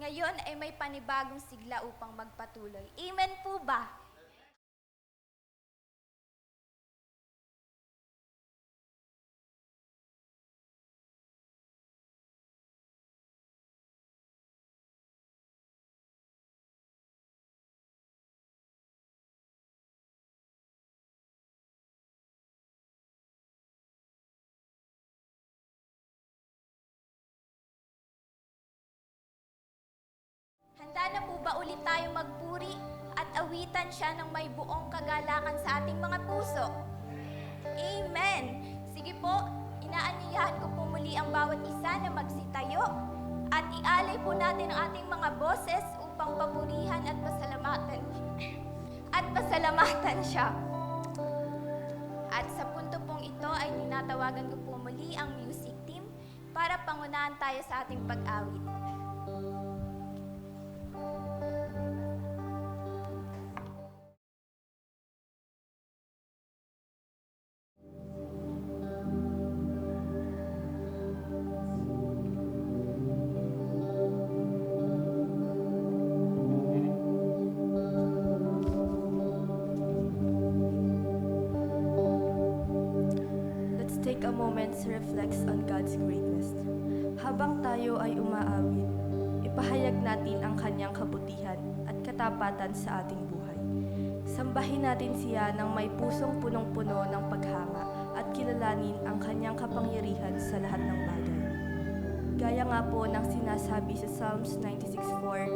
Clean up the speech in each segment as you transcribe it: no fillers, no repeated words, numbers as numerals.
ngayon ay may panibagong sigla upang magpatuloy. Amen po ba? Handa na po ba ulit tayong magpuri at awitan siya ng may buong kagalakan sa ating mga puso? Amen! Sige po, inaanyayahan ko po muli ang bawat isa na magsitayo at ialay po natin ang ating mga boses upang papurihan at pasalamatan siya. At sa punto pong ito ay tinatawagan ko po muli ang music team para pangunahan tayo sa ating pag-awit. Let's take a moment to reflect on God's greatness. Habang tayo ay umaawit, ipahayag natin ang kanyang kabutihan at katapatan sa ating buhay. Sambahin natin siya ng may pusong punong-puno ng paghanga at kilalanin ang kanyang kapangyarihan sa lahat ng bagay. Gaya nga po ng sinasabi sa Psalms 96:4,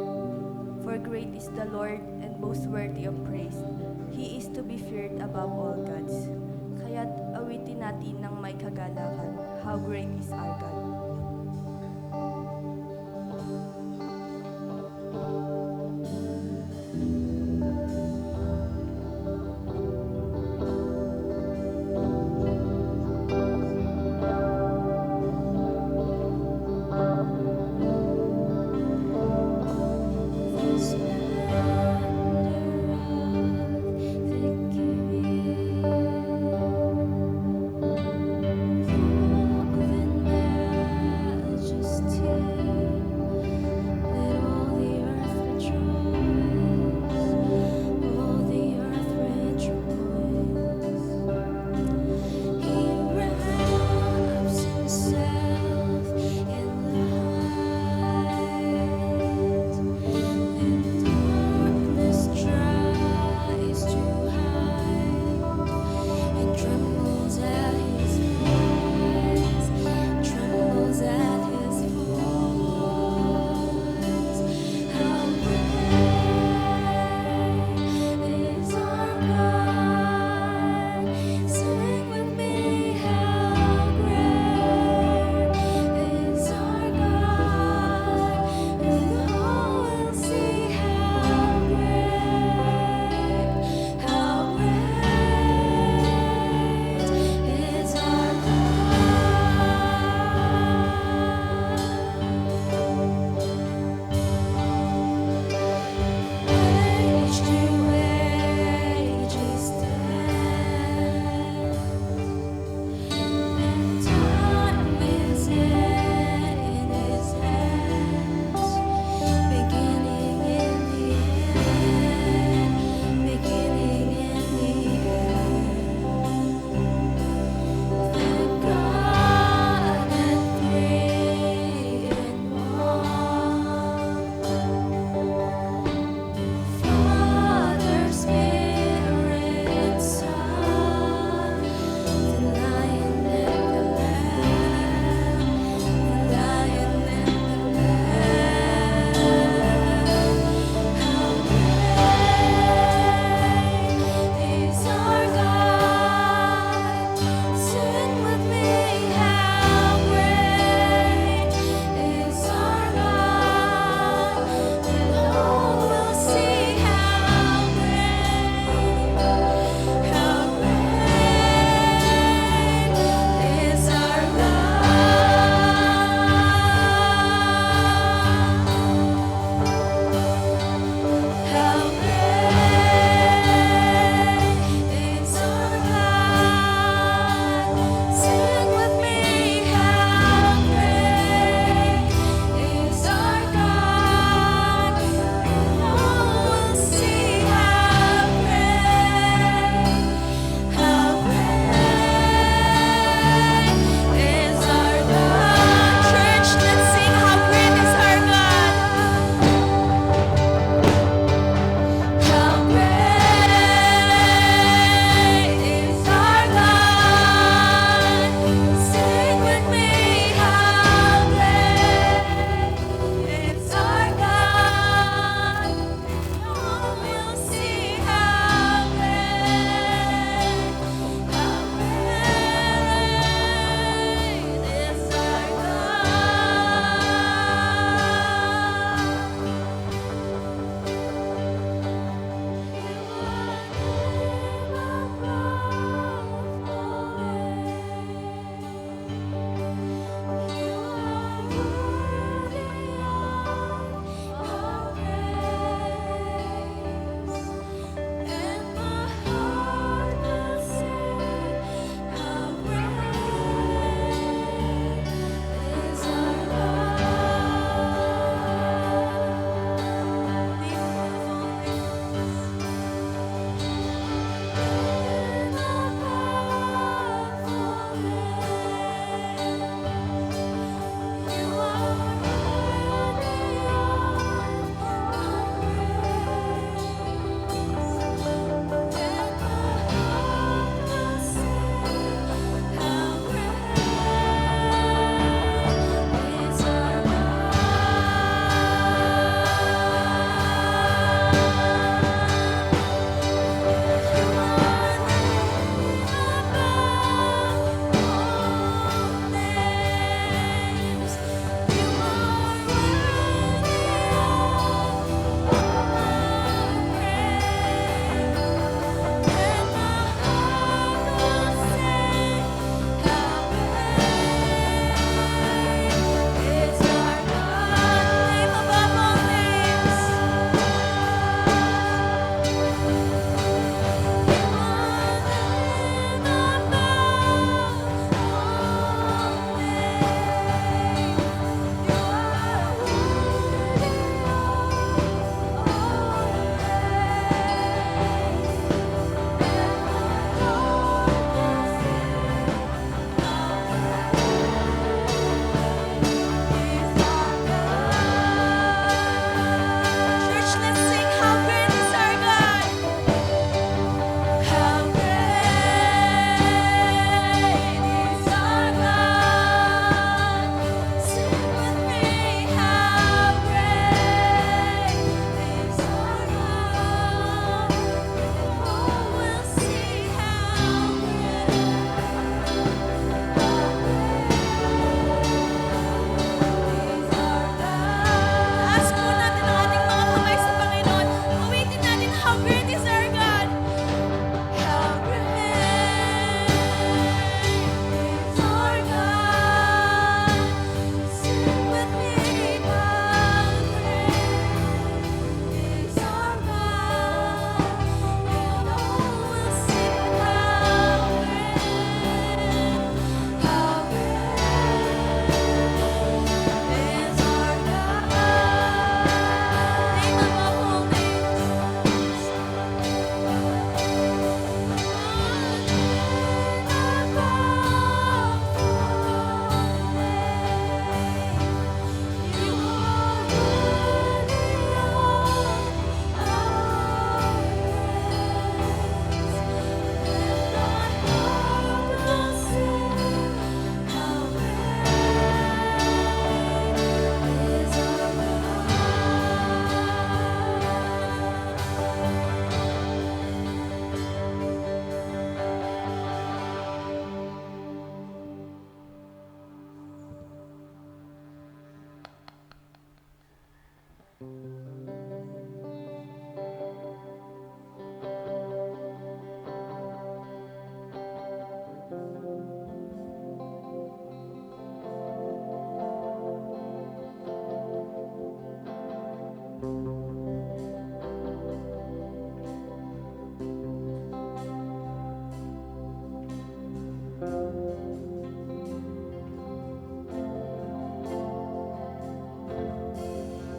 "For great is the Lord and most worthy of praise. He is to be feared above all gods." Kaya't awitin natin ng may kagalakan, how great is our God. Walk within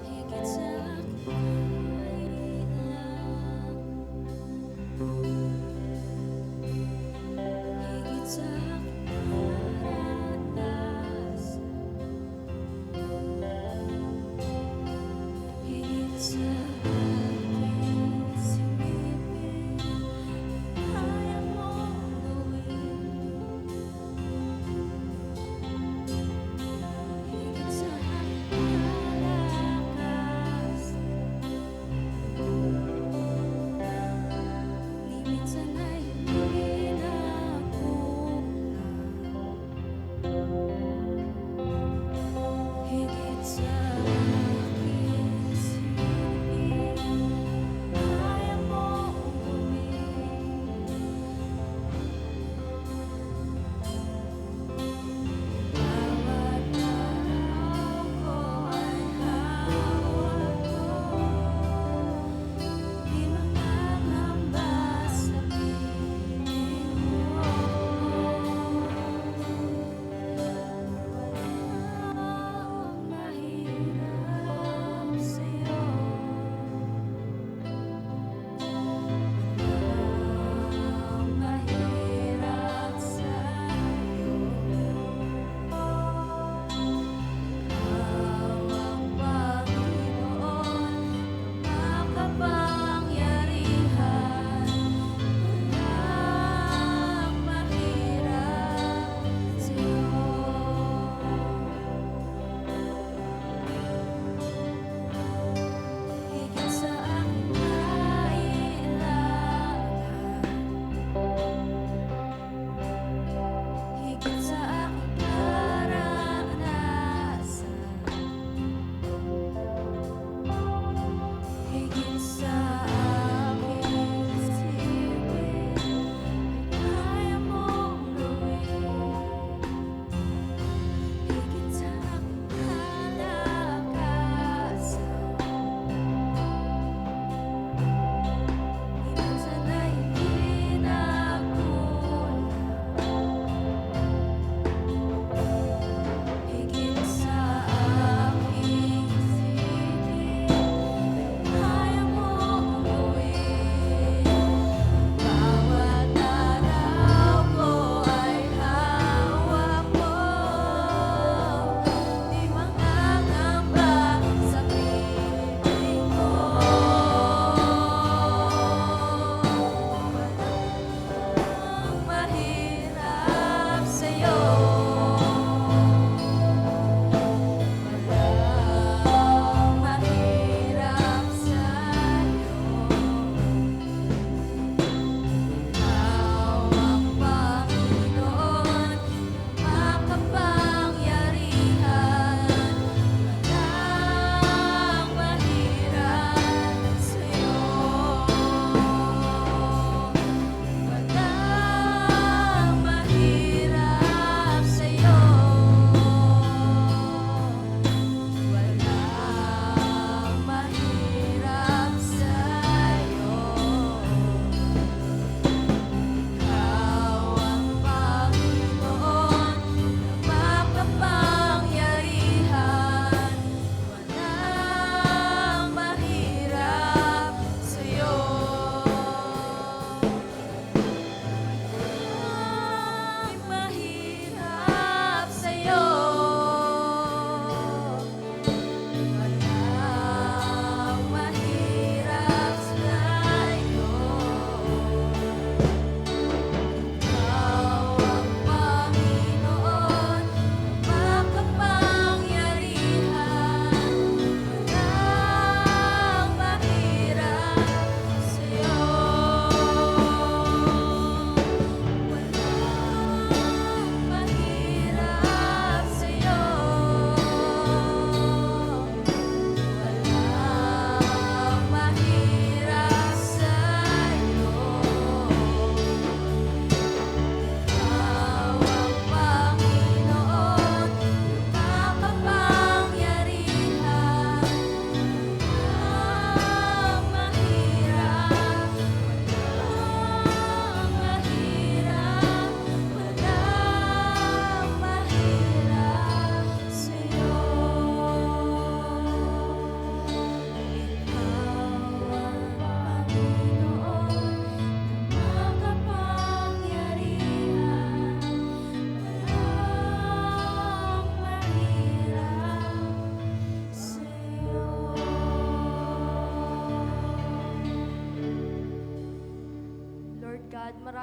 Higit sa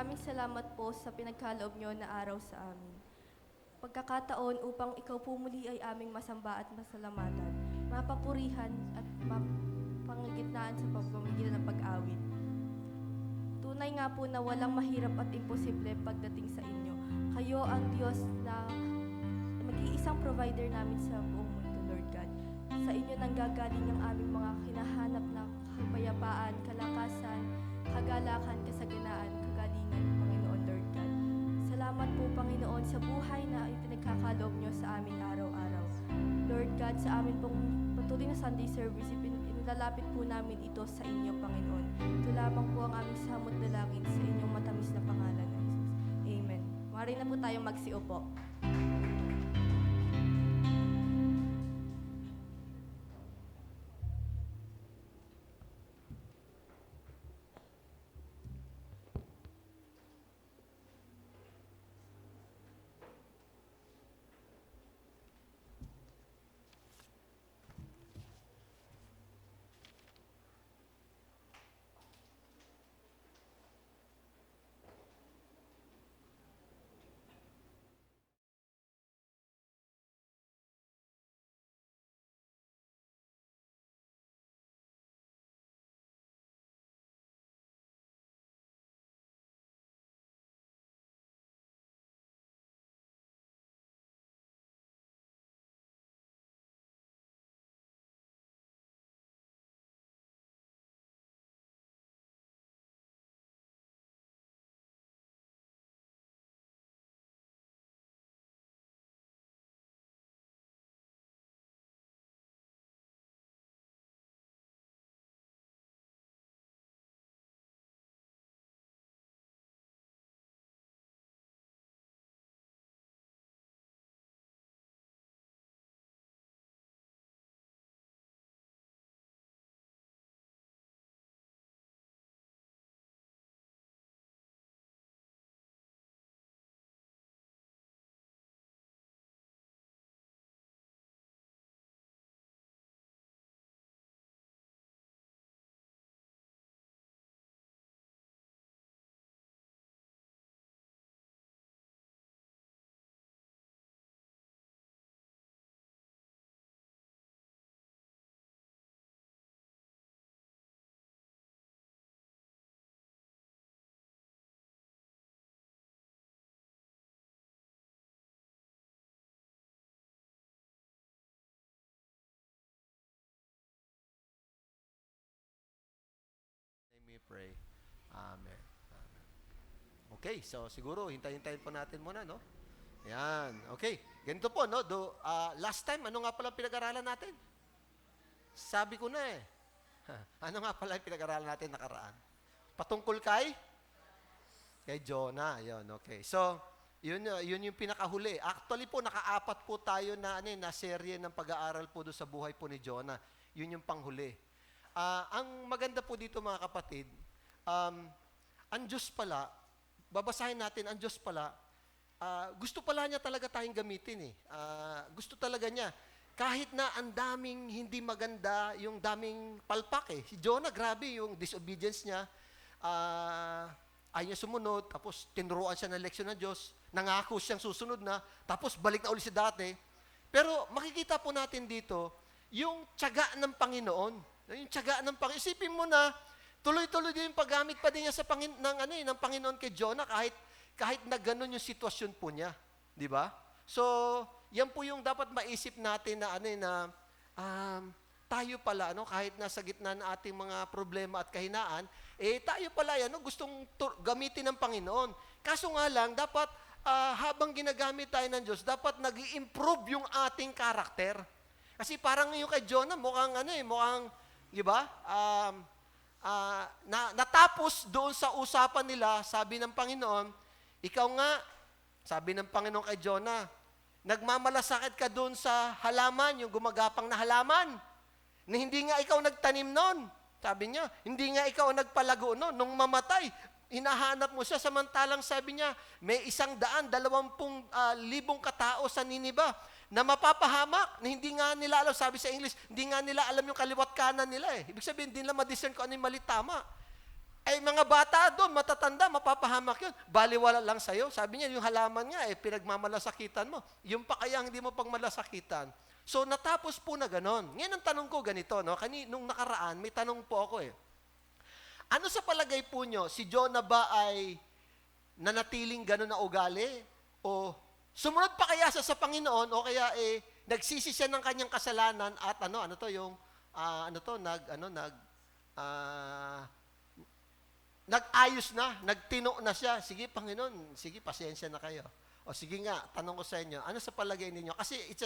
Maraming salamat po sa pinagkaloob niyo na araw sa amin. Pagkakataon upang ikaw po muli ay aming masamba at masalamatan, mapapurihan at mapangigitnaan sa pamamagitan ng pag-awit. Tunay nga po na walang mahirap at imposible pagdating sa inyo. Kayo ang Diyos na mag-iisang provider namin sa buong mundo, Lord God. Sa inyo nanggagaling ang aming mga hinahanap na kapayapaan, kalakasan, kagalakan, kasaganaan, kagalingan, Panginoon, Lord God. Salamat po, Panginoon, sa buhay na ipinagkakaloob niyo sa amin araw-araw. Lord God, sa amin pong patuloy na Sunday service, inilalapit po namin ito sa inyo, Panginoon. Ito lamang po ang aming samot dalangin sa inyong matamis na pangalan na Jesus. Amen. Maaari na po tayong magsiupo. Let me pray. Amen. Amen. Okay, so siguro hintayin-hintayin po natin muna, no? Yan. Okay. Ganito po, no? Last time, ano nga pala pinag-aralan natin? Sabi ko na eh. Ano nga pala yung pinag-aralan natin nakaraan? Patungkol kay Jonah. Yun, okay. So, yun yung pinakahuli. Actually po, nakaapat po tayo na serye ng pag-aaral po doon sa buhay po ni Jonah. Yun yung panghuli. Ang maganda po dito mga kapatid, ang Diyos pala, babasahin natin, ang Diyos pala, gusto pala niya talaga tayong gamitin eh. Gusto talaga niya. Kahit na ang daming hindi maganda, yung daming palpak eh. Si Jonah, grabe yung disobedience niya. Ayaw niya sumunod, tapos tinuruan siya ng leksyon ng Diyos, nangako siyang susunod na, tapos balik na ulit sa dati. Pero makikita po natin dito, yung tiyaga ng Panginoon. Yung tiyaga ng Panginoon. Isipin mo na, tuloy-tuloy din yung paggamit pa din niya sa ng Panginoon kay Jonah kahit na ganun yung sitwasyon po niya. Di ba? So, yan po yung dapat maisip natin na tayo pala, kahit nasa gitna ng ating mga problema at kahinaan, tayo pala yan, gustong gamitin ng Panginoon. Kaso nga lang, dapat habang ginagamit tayo ng Diyos, dapat nag-i-improve yung ating karakter. Kasi parang yung kay Jonah, mukhang, di ba? Natapos doon sa usapan nila, sabi ng Panginoon, ikaw nga, sabi ng Panginoon kay Jonah, nagmamalasakit ka doon sa halaman, yung gumagapang na halaman, na hindi nga ikaw nagtanim noon. Sabi niya, hindi nga ikaw nagpalago noon. Nung mamatay, hinahanap mo siya, samantalang sabi niya, may 120,000 katao sa Niniba na mapapahamak, na hindi nga nila alam, sabi sa English, hindi nga nila alam yung kaliwat kanan nila eh. Ibig sabihin, hindi nila ma-discern kung ano yung mali tama. Ay mga bata doon, matatanda, mapapahamak yun. Baliwala lang sa'yo. Sabi niya, yung halaman nga, pinagmamalasakitan mo. Yung pa kaya hindi mo pagmalasakitan. So, natapos po na ganon. Ngayon, ang tanong ko ganito, no? Nung nakaraan, may tanong po ako eh. Ano sa palagay po nyo, si Jonah ba ay nanatiling ganon na ugali? O sumunod pa kaya sa Panginoon? O kaya nagsisi siya ng kanyang kasalanan at nag-ayos na, nagtino na siya. Sige, Panginoon, sige, pasensya na kayo. O sige nga, tanong ko sa inyo, ano sa palagay ninyo? Kasi it's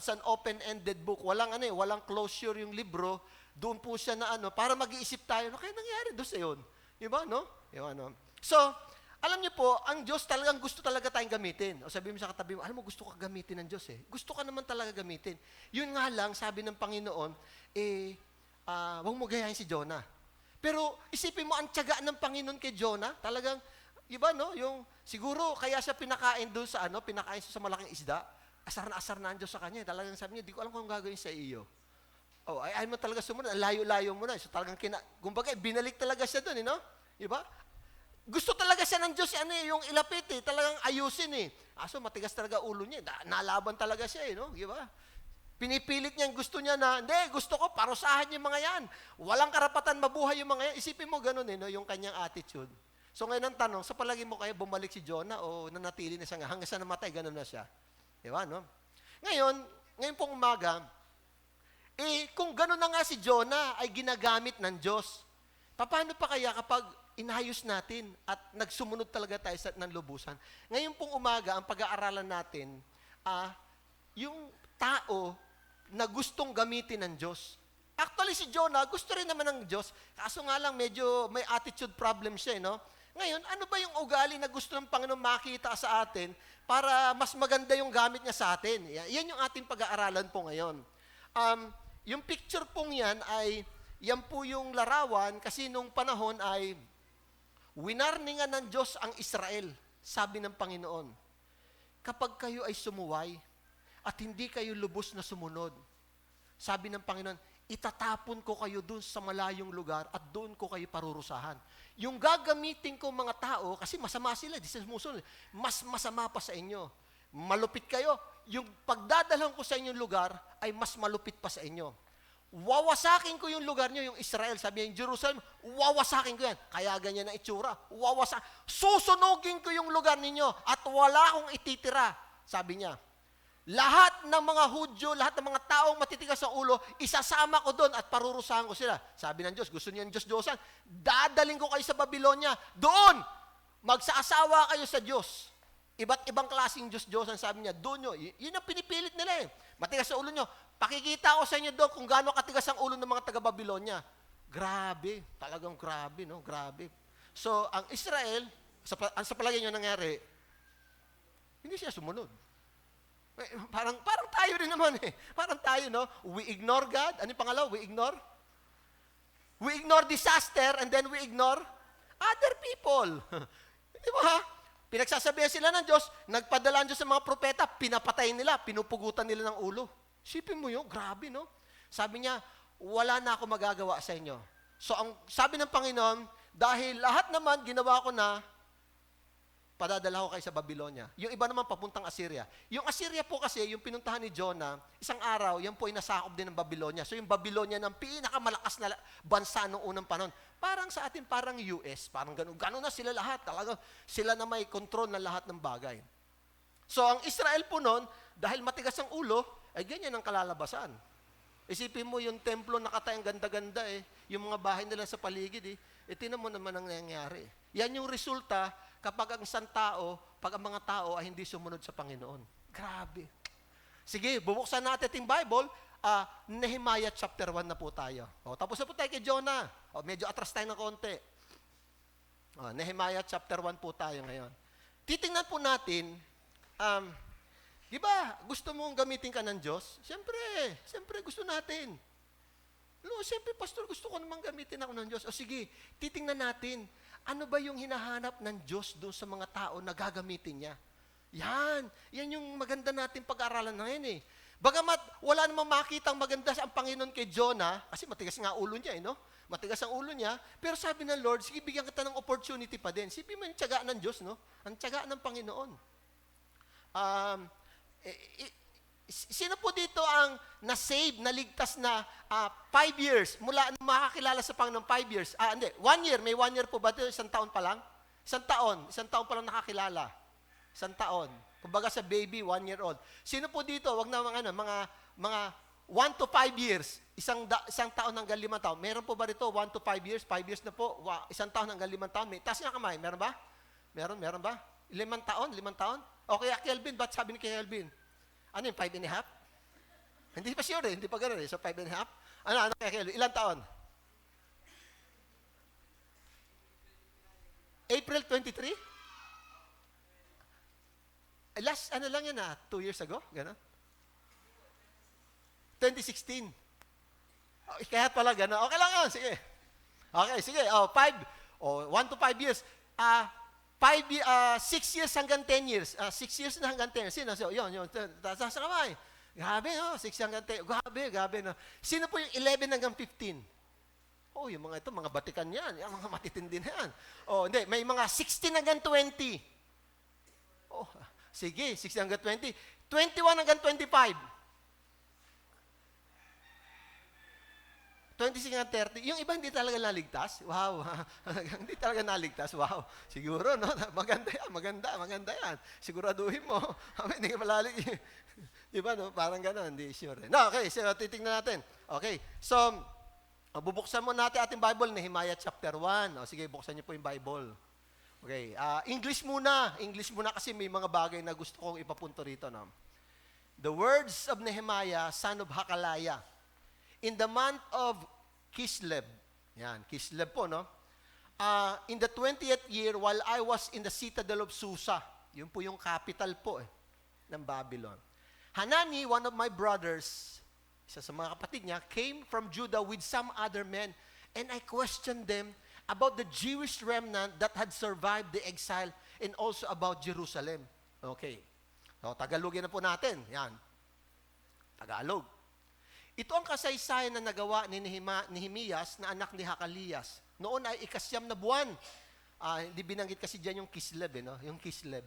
an open-ended book. Walang closure yung libro. Doon po siya na para mag-iisip tayo, ano kaya nangyari doon sa yun? Diba, no? So, alam niyo po, ang Diyos talagang gusto talaga tayong gamitin. O sabi mo sa katabi mo, alam mo, gusto ka gamitin ng Diyos eh. Gusto ka naman talaga gamitin. Yun nga lang, sabi ng Panginoon, huwag mo gayahin si Jonah. Pero isipin mo ang tiyaga ng Panginoon kay Jonah, talagang, iba no, yung siguro kaya siya pinakain doon sa pinakain siya sa malaking isda, asar na ang Diyos sa kanya. Talagang sabi niya, di ko alam kung gagawin sa iyo. Oh, ay mo talaga sumunod, layo-layo mo na. So talagang kumbaga, binalik talaga siya doon, no? Iba? Gusto talaga siya ng Diyos, yung ilapit talagang ayusin Aso matigas talaga ulo niya, nalaban talaga siya no? Iba? Pinipilit niya, gusto niya na, hindi, gusto ko, parusahan yung mga yan. Walang karapatan mabuhay yung mga yan. Isipin mo ganun, no, yung kanyang attitude. So ngayon ang tanong, sa palagi mo kaya bumalik si Jonah o nanatili na siya hanggang sa namatay, ganun na siya. Diba, no? Ngayon pong umaga, kung ganun na nga si Jonah ay ginagamit ng Diyos, paano pa kaya kapag inayos natin at nagsumunod talaga tayo ng lubusan? Ngayon pong umaga, ang pag-aaralan natin, yung tao na gustong gamitin ng Diyos. Actually, si Jonah, gusto rin naman ng Diyos, kaso nga lang medyo may attitude problem siya, no? Ngayon, ano ba yung ugali na gusto ng Panginoon makita sa atin para mas maganda yung gamit niya sa atin? Yan yung ating pag-aaralan po ngayon. Yung picture pong yan po yung larawan kasi nung panahon ay winarningan ng Diyos ang Israel, sabi ng Panginoon. Kapag kayo ay sumuway, at hindi kayo lubos na sumunod. Sabi ng Panginoon, itatapon ko kayo dun sa malayong lugar at doon ko kayo parurusahan. Yung gagamitin ko mga tao, kasi masama sila, di sila sumusunod, mas masama pa sa inyo. Malupit kayo. Yung pagdadalhan ko sa inyong lugar ay mas malupit pa sa inyo. Wawasakin ko yung lugar nyo, yung Israel, sabi niya, yung Jerusalem, wawasakin ko yan. Kaya ganyan na itsura. Susunugin ko yung lugar ninyo at wala akong ititira, sabi niya. Lahat ng mga Hudyo, lahat ng mga taong matitigas sa ulo, isasama ko doon at parurusahan ko sila. Sabi ng Diyos, gusto niya ng Diyos-Diyosan, dadaling ko kayo sa Babylonia. Doon, magsaasawa kayo sa Diyos. Iba't ibang klaseng Diyos-Diyosan, sabi niya, doon nyo. Yun ang pinipilit nila Matigas sa ulo nyo. Pakikita ko sa inyo doon kung gaano katigas ang ulo ng mga taga-Babylonia. Grabe, talagang grabe, no? Grabe. So, ang Israel, sa palagay nyo nangyari, hindi siya sumunod. Parang tayo rin naman Parang tayo, no? We ignore God. Ano yung pangalaw? We ignore? We ignore disaster and then we ignore other people. Di ba? Pinagsasabihan sila ng Diyos, nagpadala ang Diyos sa mga propeta, pinapatay nila, pinupugutan nila ng ulo. Sipin mo yun, grabe, no? Sabi niya, wala na ako magagawa sa inyo. So, ang sabi ng Panginoon, dahil lahat naman ginawa ko na, padadala ko kayo sa Babylonia. Yung iba naman papuntang Assyria. Yung Assyria po kasi, yung pinuntahan ni Jonah, isang araw, yan po ay nasakop din ng Babylonia. So yung Babylonia ng pinakamalakas na bansa noong unang panahon. Parang sa atin, parang US, parang ganun. Ganun na sila lahat. Talaga, sila na may control ng lahat ng bagay. So ang Israel po noon, dahil matigas ang ulo, ay ganyan ang kalalabasan. Isipin mo yung templo nakatayang ganda-ganda yung mga bahay nila sa paligid tinan mo naman ang nangyayari. Yan yung resulta kapag ang isang tao, pag ang mga tao ay hindi sumunod sa Panginoon. Grabe. Sige, bubuksan natin ating Bible, Nehemiah chapter 1 na po tayo. Tapos na po tayo kay Jonah. Medyo atras tayo ng konti. Nehemiah chapter 1 po tayo ngayon. Titingnan po natin, di ba, gusto mong gamitin ka ng Diyos? Siyempre gusto natin. No, siyempre, pastor, gusto ko namang gamitin ako ng Diyos. O sige, titingnan natin, ano ba yung hinahanap ng Diyos doon sa mga tao na gagamitin niya? Yan yung maganda natin pag-aralan ngayon Bagamat wala namang makitang maganda ang Panginoon kay Jonah, kasi matigas nga ulo niya, no? Matigas ang ulo niya, pero sabi ng Lord, sige, bigyan kita ng opportunity pa din. Sipin mo yung tiyaga ng Diyos, no? Ang tiyaga ng Panginoon. Sino po dito ang na-save, naligtas na 5 years, mula makakilala sa Panginoon 5 years? Hindi, 1 year, may 1 year po ba ito? Isang taon pa lang? Isang taon pa lang nakakilala. Isang taon. Kumbaga sa baby, 1 year old. Sino po dito, wag na mga 1 to 5 years, isang taon hanggang 5 taon. Meron po ba rito 1 to 5 years? 5 years na po, isang taon hanggang 5 taon. Taas nga kamay, meron ba? Meron ba? 5 taon? Okay, Kelvin, ba't sabi ni Kelvin? Ano yung 5 and a half? Hindi pa sure hindi pa gano'n So 5 and a half? Ano kaya Kelvin? Ilang taon? April 23? Last, lang yan 2 years ago? Gano'n? 2016. Kaya pala gano'n. Okay lang yun, sige. Okay, sige. 1 to 5 years. 6 years hanggang 10 years. 6 years na hanggang 10 years. Sino? So, yun. Taas sa kamay. Grabe, no? 6 hanggang 10. Grabe, no? Sino po yung 11 hanggang 15? Yung mga ito, mga batikan yan. Yung mga matitindi na yan. Hindi. May mga 16 hanggang 20. Sige, 16 hanggang 20. 21 hanggang 25. 26 hanggang 30. Yung iba hindi talaga naligtas. Wow. Hindi talaga naligtas. Wow. Siguro, no? Maganda yan. Siguraduhin mo. Hindi ka malalig. Diba, no? Parang gano'n. Hindi sure. No, okay. So, titignan natin. Okay. So, bubuksan mo natin ating Bible, Nehemiah chapter 1. Sige, buksan niyo po yung Bible. Okay. English muna. English muna kasi may mga bagay na gusto kong ipapunto rito. No? The words of Nehemiah, son of Hakaliah. In the month of Kislev, yan, Kislev po, no? In the 20th year, while I was in the citadel of Susa, yun po yung capital po ng Babylon. Hanani, one of my brothers, isa sa mga kapatid niya, came from Judah with some other men, and I questioned them about the Jewish remnant that had survived the exile and also about Jerusalem. Okay. So, Tagalogin na po natin. Yan. Tagalog. Ito ang kasaysayan na nagawa ni Nehemias na anak ni Hakalias. Noon ay 9 na buwan. Hindi binanggit kasi dyan yung Kislev, no? Yung Kislev.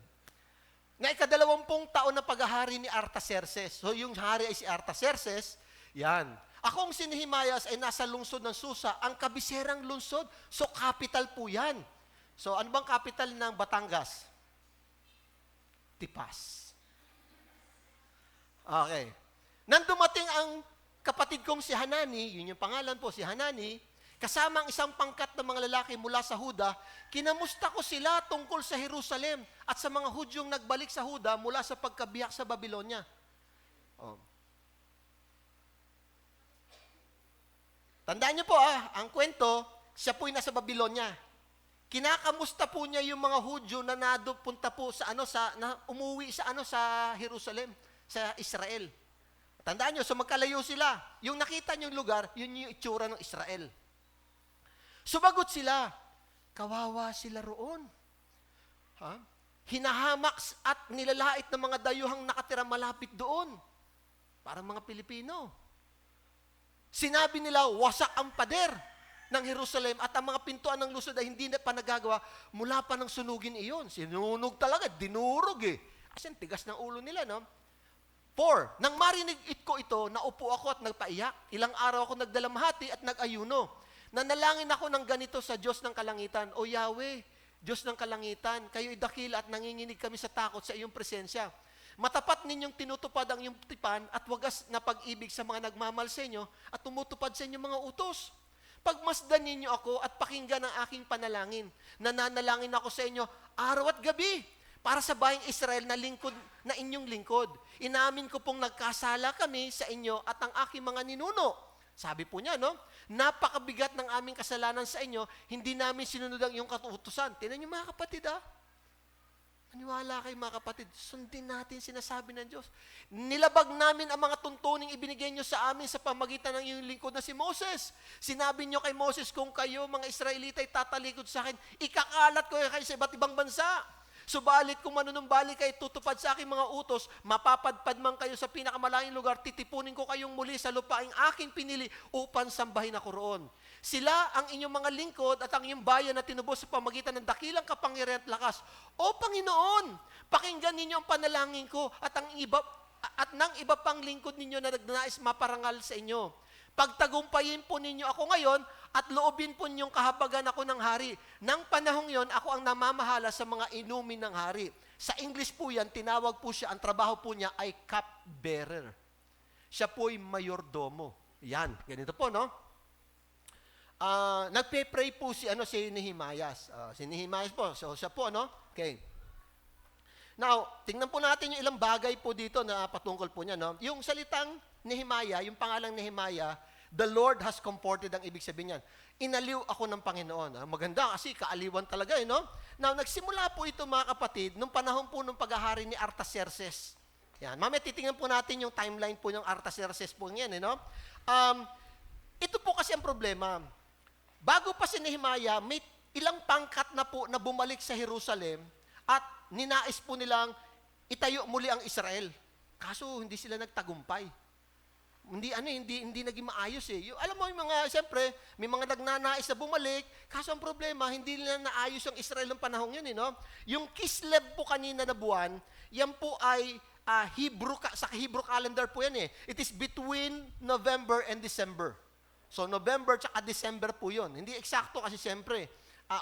Na 20 taon na paghahari ni Artaxerxes. So yung hari ay si Artaxerxes. Yan. Akong si Nehemias ay nasa lungsod ng Susa, ang kabiserang lungsod. So capital po yan. So ano bang capital ng Batangas? Tipas. Okay. Nang dumating ang kapatid kong si Hanani, yun yung pangalan po, si Hanani, kasama ang isang pangkat ng mga lalaki mula sa Huda, kinamusta ko sila tungkol sa Jerusalem at sa mga Hudyong nagbalik sa Huda mula sa pagkabiyak sa Babylonia. Tandaan niyo po ang kwento, siya po'y nasa Babylonia. Kinakamusta po niya yung mga Hudyo na napunta po sa umuwi sa Jerusalem, sa Israel. Tandaan nyo, so magkalayo sila. Yung nakita nyo yung lugar, yun yung itsura ng Israel. Sumagot sila, kawawa sila roon. Hinahamak at nilalait ng mga dayuhang nakatira malapit doon. Parang mga Pilipino. Sinabi nila, wasak ang pader ng Jerusalem at ang mga pintuan ng lungsod ay hindi na pa nagagawa mula pa ng sunugin iyon. Sinunog talaga, dinurog Kasi tigas ng ulo nila, no? 4, nang marinig ko ito, naupo ako at nagpaiyak. Ilang araw ako nagdalamhati at nag-ayuno. Nanalangin ako ng ganito sa Diyos ng kalangitan. O Yahweh, Diyos ng kalangitan, kayo'y dakila at nanginginig kami sa takot sa iyong presensya. Matapat ninyong tinutupad ang iyong tipan at wagas na pag-ibig sa mga nagmamahal sa inyo at tumutupad sa inyong mga utos. Pagmasdan ninyo ako at pakinggan ang aking panalangin. Nananalangin ako sa inyo araw at gabi para sa bayang Israel na inyong lingkod. Inamin ko pong nagkasala kami sa inyo at ang aking mga ninuno. Sabi po niya, no? Napakabigat ng aming kasalanan sa inyo, hindi namin sinunod ang iyong katutusan. Tingnan niyo mga kapatid, Maniwala kayo mga kapatid, sundin natin sinasabi ng Diyos. Nilabag namin ang mga tuntuning ibinigay niyo sa amin sa pamagitan ng iyong lingkod na si Moses. Sinabi niyo kay Moses, kung kayo mga Israelita ay tatalikod sa akin, ikakalat ko kayo sa iba't ibang bansa. Subalit kung manunumbalik kayo, tutupad sa aking mga utos, mapapadpad man kayo sa pinakamalayong lugar, titipunin ko kayong muli sa lupaing aking pinili upang sambahin ako roon. Sila ang inyong mga lingkod at ang inyong bayan na tinubos sa pamagitan ng dakilang kapangyarihan at lakas. O Panginoon, pakinggan ninyo ang panalangin ko at ng iba pang lingkod ninyo na nagnanais maparangal sa inyo. Pagtagumpayin po ninyo ako ngayon at loobin po ninyong kahabagan ako ng hari. Nang panahong yon, ako ang namamahala sa mga inumin ng hari. Sa English po yan, tinawag po siya, ang trabaho po niya ay cupbearer. Siya po ay mayordomo. Yan, ganito po, no? Nagpe-pray po si Nehemias. Si Nehemias po, so siya po, no? Okay. Now, tingnan po natin yung ilang bagay po dito na patungkol po niya, no? Yung salitang Nehemiah, yung pangalang Nehemiah, the Lord has comforted ang ibig sabihin niyan. Inaliw ako ng Panginoon. Maganda kasi kaaliwan talaga, no? Now, nagsimula po ito mga kapatid, nung panahon po nung paghahari ni Artaxerxes. Yan. Mamaya titingnan po natin yung timeline po ng Artaxerxes po niyan, no? Ito po kasi ang problema. Bago pa si Nehemiah, may ilang pangkat na po na bumalik sa Jerusalem at ninais po nilang itayo muli ang Israel. Kaso hindi sila nagtagumpay. Hindi naging maayos eh. Alam mo yung mga, siyempre, may mga nagnanais na bumalik, kaso ang problema, hindi nila naayos ang Israel ng panahon yun, no? Yung Kislev po kanina na buwan, yan po ay sa Hebrew calendar po yan eh. It is between November and December. So, November tsaka December po yun. Hindi eksakto kasi siyempre,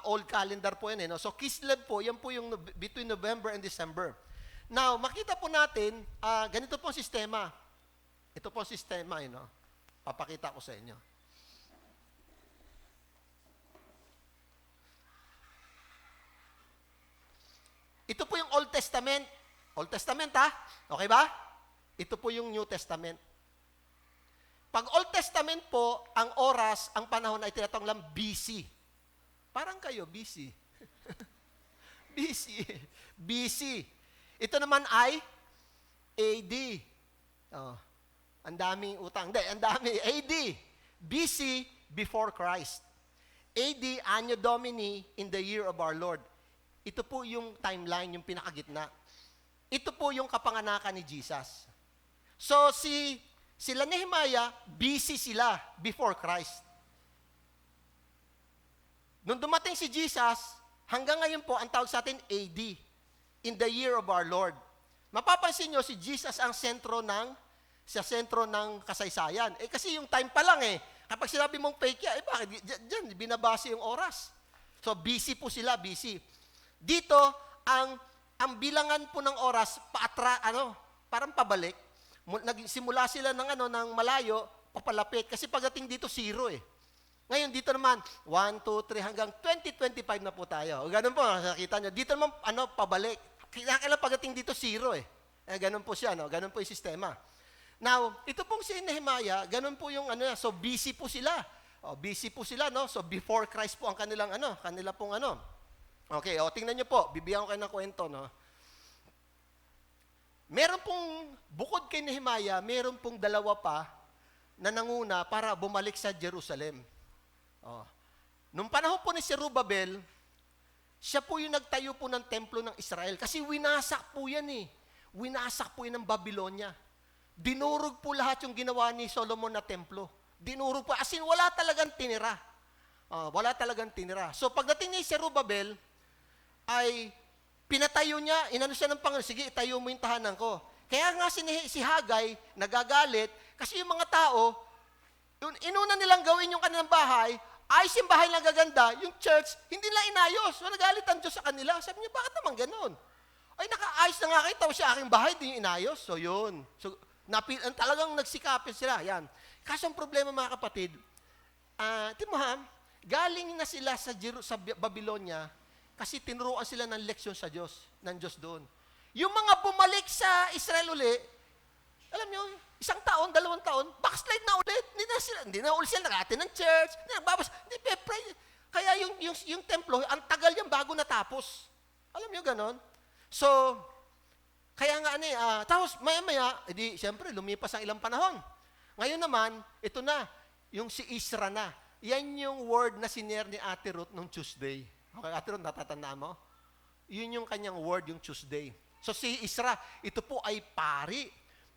old calendar po yan eh. No? So, Kislev po, yan po yung between November and December. Now, makita po natin, ganito po ang sistema. Ito po ang sistema, no? Papakita ko sa inyo. Ito po yung Old Testament. Old Testament, ha? Okay ba? Ito po yung New Testament. Pag Old Testament po, ang oras, ang panahon ay tinatawag lang BC. Parang kayo, BC. BC. Ito naman ay AD. Ang daming utang. Hindi, ang dami. AD. BC, before Christ. AD, Anno Domini, in the year of our Lord. Ito po yung timeline, yung pinakagitna. Ito po yung kapanganakan ni Jesus. So, sila Nehemiah, BC sila, before Christ. Nung dumating si Jesus, hanggang ngayon po, ang tawag sa atin, AD, in the year of our Lord. Mapapansin nyo, si Jesus ang sentro ng kasaysayan. Kasi yung time pa lang kapag sinabi mong fake yan, bakit? Diyan, binabase yung oras. So, BC po sila, BC. Dito, ang bilangan po ng oras, parang pabalik. Nagsimula sila ng malayo, papalapit. Kasi pagdating dito, 0 eh. Ngayon, dito naman, 1, 2, 3, hanggang 2025 na po tayo. O, ganun po, nakita nyo. Dito naman, pabalik. Kailangan pagdating dito, 0 eh. Ganun po siya, no? Ganun po yung sistema. Now, ito pong si Nehemiah, ganun po yung so BC po sila. BC po sila, no? So before Christ po ang kanila pong Okay, tingnan niyo po, bibigyan ko kayo ng kwento, no? Meron pong, bukod kay Nehemiah, meron pong dalawa pa na nanguna para bumalik sa Jerusalem. Nung panahon po ni Zerubbabel, siya po yung nagtayo po ng templo ng Israel. Kasi winasak po yan eh. Winasak po yan ng Babylonia. Dinurog po lahat yung ginawa ni Solomon na templo. Dinurog po. As in, wala talagang tinira. Wala talagang tinira. So, pagdating ni Zerubbabel, ay pinatayo niya, inano siya ng Panginoon, sige, itayo mo yung tahanan ko. Kaya nga si Hagay, nagagalit, kasi yung mga tao, inuna nilang gawin yung kanilang bahay, ayos yung bahay lang gaganda, yung church, hindi nila inayos. So, nagalit ang Diyos sa kanila. Sabi niya, bakit naman ganun? Ay, nakaayos na nga kayo, tapos sa aking bahay, di yung inayos. So, yun. So, talagang nagsikapin sila. Yan. Kaso ang problema, mga kapatid, galing na sila sa Babylonia, kasi tinuruan sila ng leksyon ng Diyos doon. Yung mga bumalik sa Israel uli, alam nyo, 1 taon, 2 taon, backslide na ulit. Hindi na ulit sila nag-attend ng church, hindi pray. Kaya yung templo, ang tagal yan bago natapos. Alam nyo ganon? So, kaya nga tapos maya-maya, siyempre, lumipas ang ilang panahon. Ngayon naman, ito na, yung si Isra na. Yan yung word na sinare ni Ate Ruth nung Tuesday. Okay, Ate Ruth, natatandaan mo? Yun yung kanyang word, yung Tuesday. So si Isra, ito po ay pari.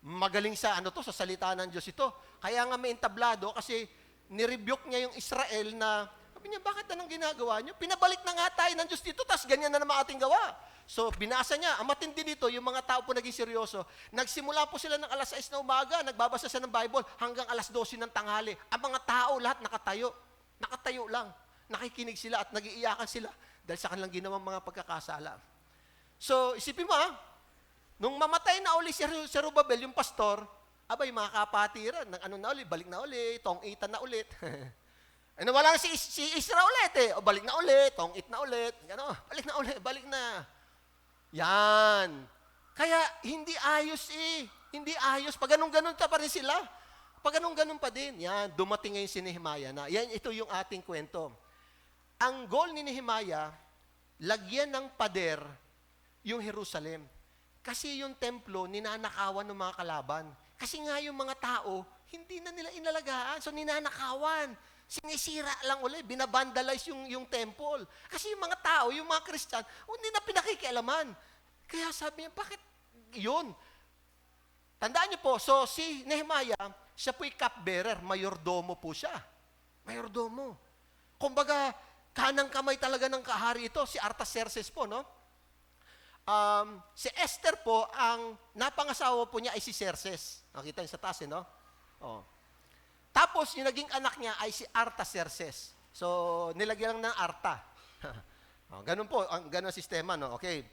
Magaling sa sa salita ng Diyos ito. Kaya nga may entablado kasi nirebuke niya yung Israel na, sabi niya, bakit anong ginagawa niyo? Pinabalik na nga tayo ng Diyos dito, tas ganyan na naman ating gawa. So, binasa niya. Ang matindi dito, yung mga tao po naging seryoso. Nagsimula po sila ng alas 6 na umaga, nagbabasa sila ng Bible, hanggang alas 12 ng tanghali. Ang mga tao, lahat nakatayo. Nakatayo lang. Nakikinig sila at nagiiyakan sila dahil sa kanilang ginawang mga pagkakasala. So, isipin mo nung mamatay na uli si Zerubbabel, yung pastor, abay, mga kapatiran, na uli, balik na uli, tong-itan na ulit. Nawala na si Isra ulit O, balik na ulit, tong-it na ulit. Balik na ulit, balik na. Yan. Kaya, hindi ayos Hindi ayos. Pag ganun-ganun pa rin sila. Pag ganun-ganun pa din. Yan, dumating ngayon si Nehemiah na. Yan, ito yung ating kwento. Ang goal ni Nehemiah, lagyan ng pader yung Jerusalem. Kasi yung templo, ninanakawan ng mga kalaban. Kasi nga yung mga tao, hindi na nila inalagaan. So, ninanakawan. Sinisira lang ulit, binabandalize yung temple. Kasi yung mga tao, yung mga Christian, hindi na pinakikialaman. Kaya sabi niya, bakit yun? Tandaan niyo po, so si Nehemiah, siya po'y cupbearer, mayordomo po siya. Mayordomo. Kumbaga, kanang kamay talaga ng kahari ito, si Artaxerxes po, no? Si Esther po, ang napangasawa po niya ay si Xerxes. Nakita niyo sa taas, no? Oh. Tapos, yung naging anak niya ay si Artaxerxes. So, nilagyan lang ng Arta. Ganun po, ganun ang sistema, no? Okay.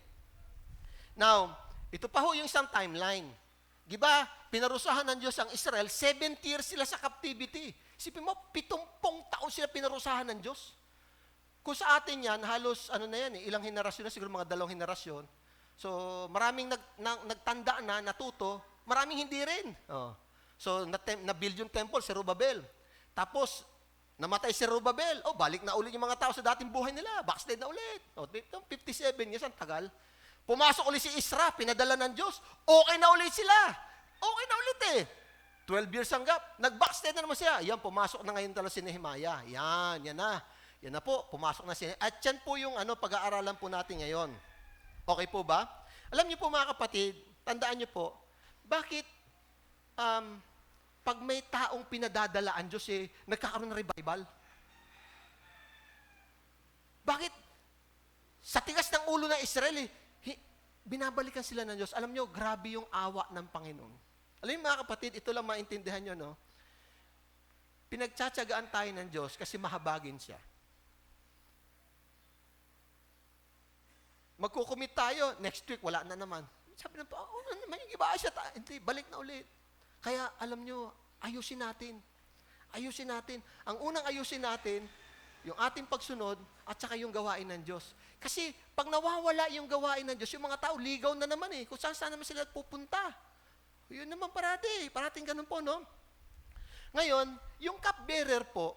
Now, ito pa ho yung isang timeline. Di ba, pinarusahan ng Diyos ang Israel, 70 years sila sa captivity. Isipin mo, 70 taon sila pinarusahan ng Diyos. Kung sa atin yan, halos, ilang henerasyon na, siguro mga 2 henerasyon. So, maraming nagtanda na, natuto, maraming hindi rin. Oh. So, na-build yung temple, si Zerubbabel. Tapos, namatay si Zerubbabel. Balik na ulit yung mga tao sa dating buhay nila. Backslide na ulit. 57 years, ang tagal. Pumasok ulit si Isra, pinadala ng Diyos. Okay na ulit sila. Okay na ulit 12 years ang gap. Nag-backslide na naman siya. Yan, pumasok na ngayon talaga si Nehemiah. Yan na. Yan na po, pumasok na siya. At yan po yung pag-aaralan po natin ngayon. Okay po ba? Alam niyo po mga kapatid, tandaan niyo po, bakit pag may taong pinadadala ang Diyos, nagkakaroon ng revival? Bakit? Sa tigas ng ulo ng Israel, binabalikan sila ng Diyos. Alam nyo, grabe yung awa ng Panginoon. Alam niyo mga kapatid, ito lang maintindihan nyo, no? Pinagtsatsagaan tayo ng Diyos kasi mahabagin siya. Magkukumit tayo, next week, wala na naman. Sabi ng naman yung iba siya, hindi, balik na ulit. Kaya, alam nyo, ayusin natin. Ayusin natin. Ang unang ayusin natin, yung ating pagsunod, at saka yung gawain ng Diyos. Kasi, pag nawawala yung gawain ng Diyos, yung mga tao, ligaw na naman kung saan naman sila pupunta. Yun naman parating ganun po, no? Ngayon, yung cupbearer po,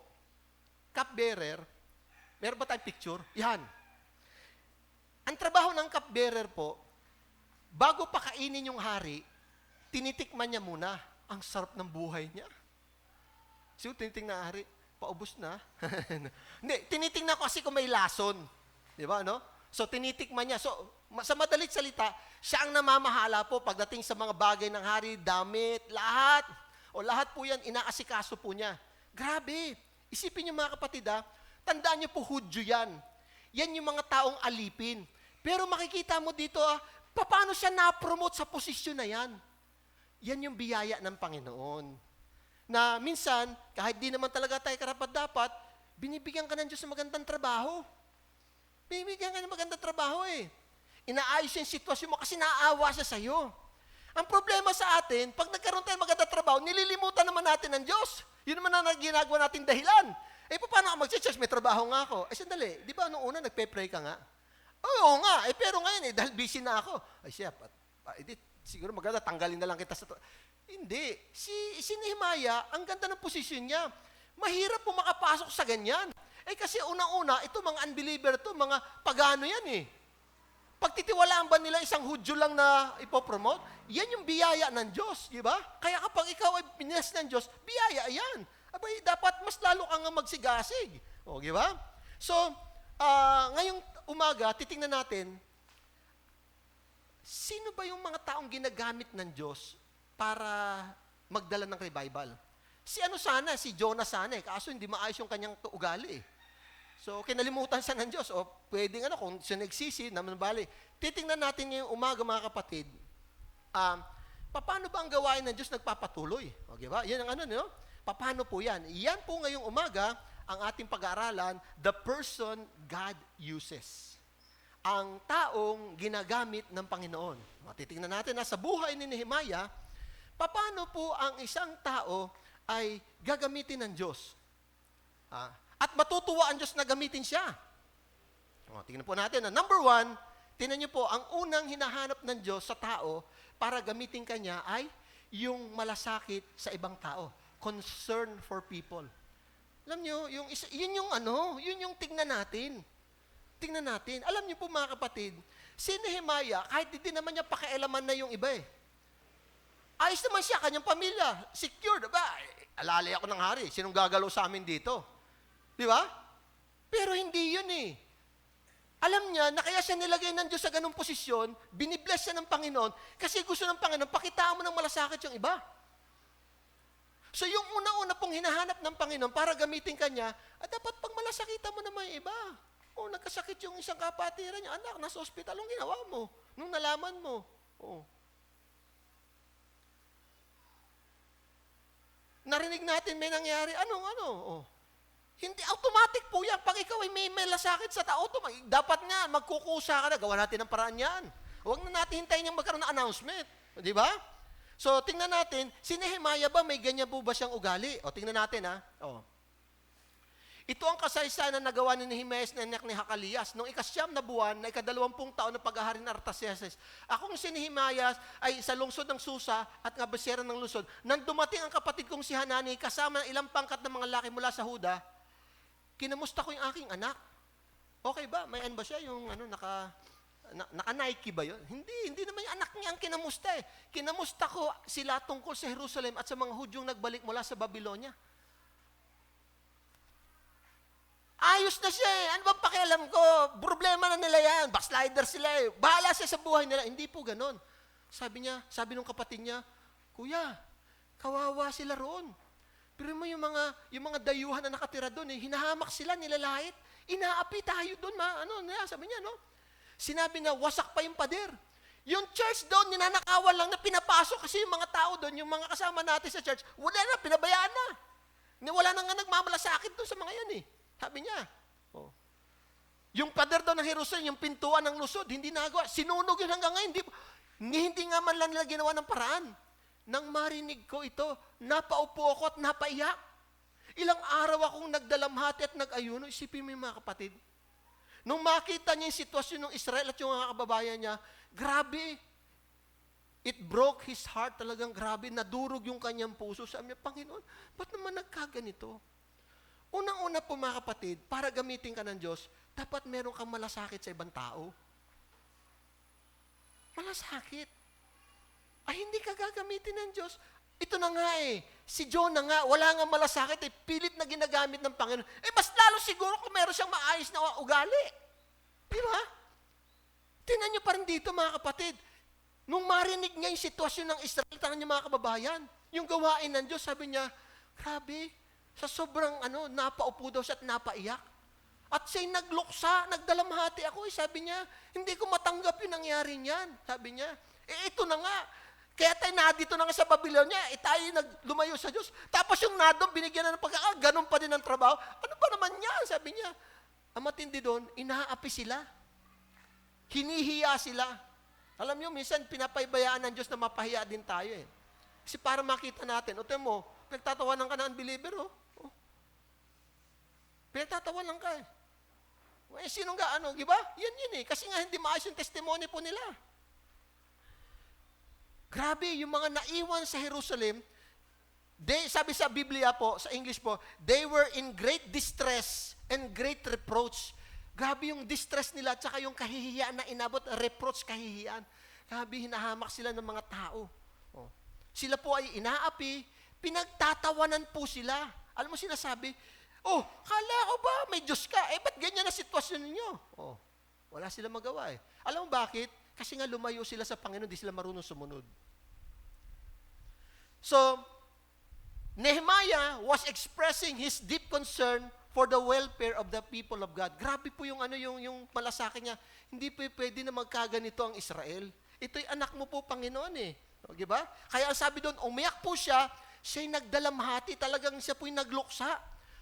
meron ba tayong picture? Yan. Ang trabaho ng cupbearer po, bago pa kainin yung hari, tinitikman niya muna. Ang sarap ng buhay niya. So, tinitingnan na hari, paubos na. Hindi, tinitingnan ko kasi kung may lason. Di ba, no? So, tinitikman niya. So, sa madalit salita, siya ang namamahala po pagdating sa mga bagay ng hari, damit, lahat. O lahat po yan, inaasikaso po niya. Grabe. Isipin niyo mga kapatid, tandaan niyo po, Hudyo yan. Yan yung mga taong alipin. Pero makikita mo dito, paano siya na-promote sa posisyon na yan? Yan yung biyaya ng Panginoon. Na minsan, kahit di naman talaga tayo karapat-dapat, binibigyan ka ng Diyos ng magandang trabaho. Binibigyan ka ng magandang trabaho Inaayos yung sitwasyon mo kasi naaawa siya sa'yo. Ang problema sa atin, pag nagkaroon tayo magandang trabaho, nililimutan naman natin ng Diyos. Yun naman ang ginagawa natin dahilan. Paano ako mag-church? May trabaho nga ako. Sandali, di ba nung una nagpe-pray ka nga? Oo nga, pero ngayon dahil busy na ako. Siguro maganda, tanggalin na lang kita sa... Hindi. Si Nehemiah, ang ganda ng posisyon niya. Mahirap po makapasok sa ganyan. Kasi unang-una, ito mga unbeliever to, mga pagano yan Pagtitiwalaan ba nila isang Hudyo lang na ipopromote? Yan yung biyaya ng Diyos, di ba? Kaya kapag ikaw ay pinas ng Diyos, biyaya yan. Dapat mas lalo kang magsigasig. Di ba? So, ngayong umaga, titingnan natin sino ba yung mga taong ginagamit ng Diyos para magdala ng revival? Si si Jonah sana eh, kaso hindi maayos yung kanyang ugali eh. So, kinalimutan siya ng Diyos. O, pwedeng kung siya nagsisi, naman bali. Titingnan natin ngayong umaga, mga kapatid, paano ba ang gawain ng Diyos nagpapatuloy? O, diba? Yan ang no? Paano po yan? Yan po ngayong umaga, ang ating pag-aaralan, the person God uses. Ang taong ginagamit ng Panginoon. Titingnan natin na sa buhay ni Nehemiah, paano po ang isang tao ay gagamitin ng Diyos? At matutuwa ang Diyos na gamitin siya. Tingnan po natin. Number 1, tingnan niyo po, ang unang hinahanap ng Diyos sa tao para gamitin kanya ay yung malasakit sa ibang tao. Concern for people. Alam niyo, yun yung tingnan natin. Tingnan natin. Alam niyo po mga kapatid, si Nehemiah, kahit hindi naman niya pakialaman na yung iba eh. Ayos naman siya, kanyang pamilya, secure, diba? Alalay ako ng hari, sinong gagalaw sa amin dito? Di ba? Pero hindi yun eh. Alam niya na kaya siya nilagay ng Diyos sa ganung posisyon, binibless siya ng Panginoon, kasi gusto ng Panginoon, pakitaan mo ng malasakit yung iba. So yung una-una pong hinahanap ng Panginoon para gamitin kanya, dapat pag malasakitan mo naman yung iba. Nagkasakit yung isang kapatiran niya, anak, nasa ospital, anong ginawa mo? Nung nalaman mo. Narinig natin may nangyari, hindi automatic po yan. Pag ikaw ay may malasakit sa tao, dapat nga, magkukusa ka na, gawa natin ang paraan yan. Huwag na natin hintayin yung magkaroon ng announcement. Di ba? So, tingnan natin, si Nehemiah ba, may ganyan po ba siyang ugali? Tingnan natin, Ito ang kasaysayan na nagawa ni Nehemiah na anak ni Hakalias. Noong ika-9 na buwan, na ika-20 taon na paghahari ng Artaxerxes, akong si Nehemiah ay sa lungsod ng Susa at kabisera ng lungsod. Nang dumating ang kapatid kong si Hanani, kasama ng ilang pangkat ng mga laki mula sa Huda, kinamusta ko yung aking anak. Okay ba? May ba siya? Yung naka-Nike ba yun? Hindi naman yung anak niya ang kinamusta eh. Kinamusta ko sila tungkol sa Jerusalem at sa mga Hudyong nagbalik mula sa Babylonia. Ayos na siya eh. Ano bang pakialam ko? Problema na nila yan. Backslider sila eh. Bahala siya sa buhay nila. Hindi po ganon. Sabi nung kapatid niya, Kuya, kawawa sila roon. Pero mo yung mga dayuhan na nakatira doon eh, hinahamak sila, nilalait. Inaapi tayo doon, sabi niya, no? Sinabi na, wasak pa yung pader. Yung church doon, ninanakawan lang na pinapasok kasi yung mga tao doon, yung mga kasama natin sa church, wala na, pinabayaan na. Wala na nga nagmamalasakit doon sa mga yan eh. Sabi niya, yung pader doon ng Jerusalem, yung pintuan ng lusod, hindi nagawa. Sinunog yun hanggang ngayon. Hindi nga man lang nila ginawa ng paraan. Nang marinig ko ito, napaupo ako at napaiyak. Ilang araw akong nagdalamhati at nag-ayuno. Isipin mo yung mga kapatid. Nung makita niya yung sitwasyon ng Israel at yung mga kababayan niya, grabe. It broke his heart talagang grabe. Nadurog yung kanyang puso. Sabi niya, Panginoon, ba't naman nagkaganito? Unang-una po mga kapatid, para gamitin ka ng Diyos, dapat meron kang malasakit sa ibang tao. Malasakit. Ay, hindi ka gagamitin ng Diyos. Ito na nga eh. Si Jonah nga, wala nga malasakit eh. Pilit na ginagamit ng Panginoon. Mas lalo siguro kung meron siyang maayos na ugali. Di ba? Tingnan niyo pa rin dito mga kapatid. Nung marinig niya yung sitwasyon ng Israel, tangan niyo mga kababayan, yung gawain ng Diyos, sabi niya, grabe, sa sobrang napaupo daw siya at napaiyak. At siya'y nagluksa, nagdalamhati ako. Sabi niya, hindi ko matanggap yung nangyari niyan. Sabi niya, ito na nga. Kaya tayo dito na nga sa Babylonia, tayo lumayo sa Diyos. Tapos yung nadong, binigyan na ng ganun pa din ang trabaho. Ano pa naman yan? Sabi niya, ang matindi doon, inaapi sila. Hinihiya sila. Alam niyo, minsan pinapaybayaan ng Diyos na mapahiya din tayo eh. Kasi para makita natin, mo, nagtatawanan ka na unbeliever, pinagtatawanan ka eh. Sinong di ba? Yan eh. Kasi nga hindi maayos yung testimony po nila. Grabe, yung mga naiwan sa Jerusalem, sabi sa Biblia po, sa English po, they were in great distress and great reproach. Grabe yung distress nila, tsaka yung kahihiyaan na inabot, reproach, kahihiyaan. Grabe, hinahamak sila ng mga tao. Sila po ay inaapi, pinagtatawanan po sila. Alam mo sinasabi, kala ko ba may Diyos ka? Ba't ganyan na sitwasyon ninyo? Wala sila magawa eh. Alam mo bakit? Kasi nga lumayo sila sa Panginoon, di sila marunong sumunod. So, Nehemiah was expressing his deep concern for the welfare of the people of God. Grabe po yung malasakit niya. Hindi po pwede na magkaganito ang Israel. Ito'y anak mo po, Panginoon eh. O, di ba? Kaya ang sabi doon, umiyak po siya, siya'y nagdalamhati, talagang siya po'y nagluksa.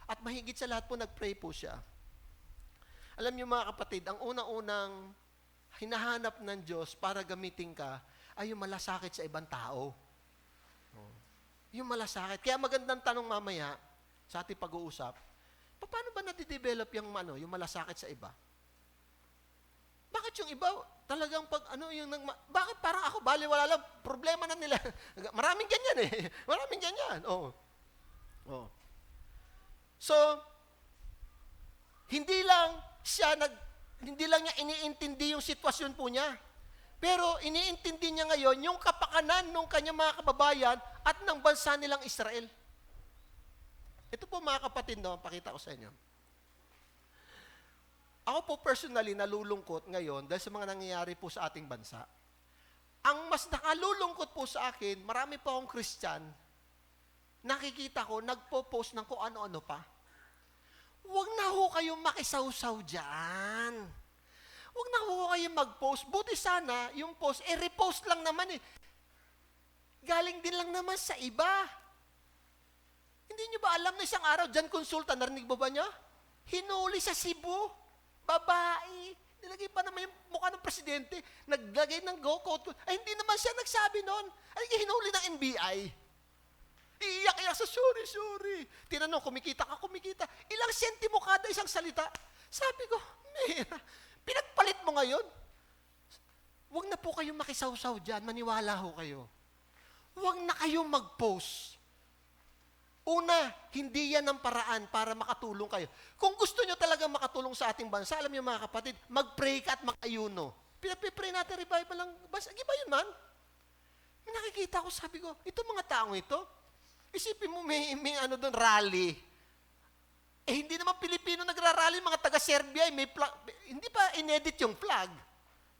At mahigit sa lahat po, nagpray po siya. Alam niyo mga kapatid, ang unang-unang hinahanap ng Diyos para gamitin ka ay yung malasakit sa ibang tao. Yung malasakit. Kaya magandang tanong mamaya sa ating pag-uusap, paano ba nadidevelop yung malasakit sa iba? Bakit yung iba talagang bakit parang ako baliwala lang, problema na nila. Maraming ganyan eh. Maraming ganyan. Oh. So, hindi lang niya iniintindi yung sitwasyon po niya. Pero iniintindi niya ngayon yung kapakanan ng kanyang mga kababayan at ng bansa nilang Israel. Ito po mga kapatid, pakita ko sa inyo. Ako po personally nalulungkot ngayon dahil sa mga nangyayari po sa ating bansa. Ang mas nakalulungkot po sa akin, marami po akong Christian, nakikita ko, nagpo-post ng kung ano-ano pa. Huwag na ho kayong makisawsaw dyan. Huwag na ho kayong mag-post. Buti sana, yung post, repost lang naman eh. Galing din lang naman sa iba. Hindi nyo ba alam na isang araw, John Consulta, narinig ba niya? Hinuli sa Cebu. Babae. Nilagay pa naman yung mukha ng presidente. Naglagay ng go-coat. Ay, hindi naman siya nagsabi noon. Ay, hinuli ng NBI. Iiyak-iyak sa sorry. Tinanong, kumikita. Ilang sentimo kada isang salita. Sabi ko, mera, pinagpalit mo ngayon. Huwag na po kayong makisawsaw dyan. Maniwala ho kayo. Huwag na kayong mag-post. Una, hindi yan ang paraan para makatulong kayo. Kung gusto nyo talaga makatulong sa ating bansa, alam niyo mga kapatid, mag-pray ka at mag-ayuno. Pinapipray natin, revival lang. Iba yun man. May nakikita ko, sabi ko, ito mga taong ito, isipin mo may doon, rally. Hindi naman Pilipino nagrarally, mga taga-Serbia, may flag, hindi pa inedit yung flag.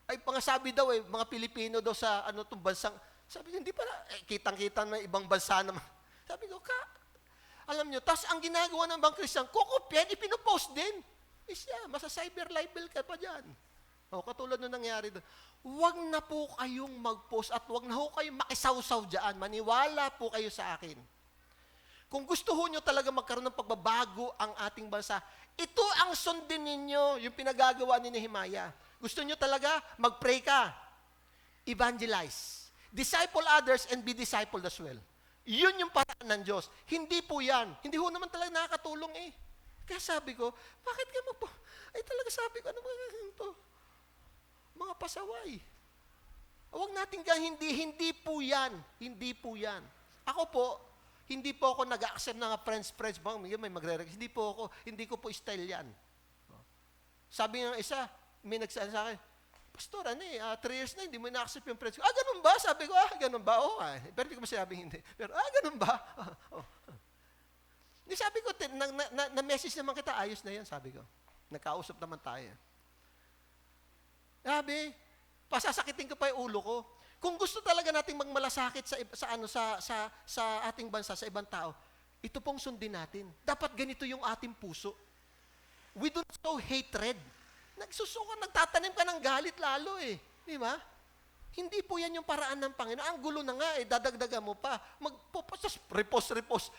Ay, pangasabi daw mga Pilipino daw sa itong bansang, sabi ko, hindi pa kitang-kita na ibang bansa naman. Sabi ko, alam nyo, tapos ang ginagawa ng bang Christian, kukopyan, ipinopost din. Siya, masa-cyber libel ka pa dyan. Katulad nung nangyari doon. Huwag na po kayong mag-post at huwag na po kayong makisawsaw dyan. Maniwala po kayo sa akin. Kung gusto nyo talaga magkaroon ng pagbabago ang ating bansa, ito ang sundin ninyo, yung pinagagawa ni Nehemiah. Gusto nyo talaga, mag-pray ka. Evangelize. Disciple others and be discipled as well. Yun yung paraan ng Diyos. Hindi po yan. Hindi ho naman talaga nakakatulong eh. Kaya sabi ko, bakit ka ay talaga sabi ko, ano ba ito? Mga pasaway. Huwag natin hindi po yan. Hindi po yan. Ako po, hindi po ako nag-accept ng friends, may magre-request. Hindi ko po style yan. Sabi ng isa, may nagsasabi sa akin, Pastor, 3 years na, hindi mo na-accept yung friends ko. Ganun ba? Sabi ko, ganun ba? Pero hindi ko masabing hindi. Pero, ganun ba? Hindi sabi ko, na-message naman kita, ayos na yan, sabi ko. Nagkausap naman tayo. Sabi, pasasakitin ko pa yung ulo ko. Kung gusto talaga nating magmalasakit sa ating bansa, sa ibang tao, ito pong sundin natin. Dapat ganito yung ating puso. We don't sow hatred. Nagtatanim ka ng galit lalo eh. Di ba? Hindi po yan yung paraan ng Panginoon. Ang gulo na nga eh, dadagdagan mo pa. Repost.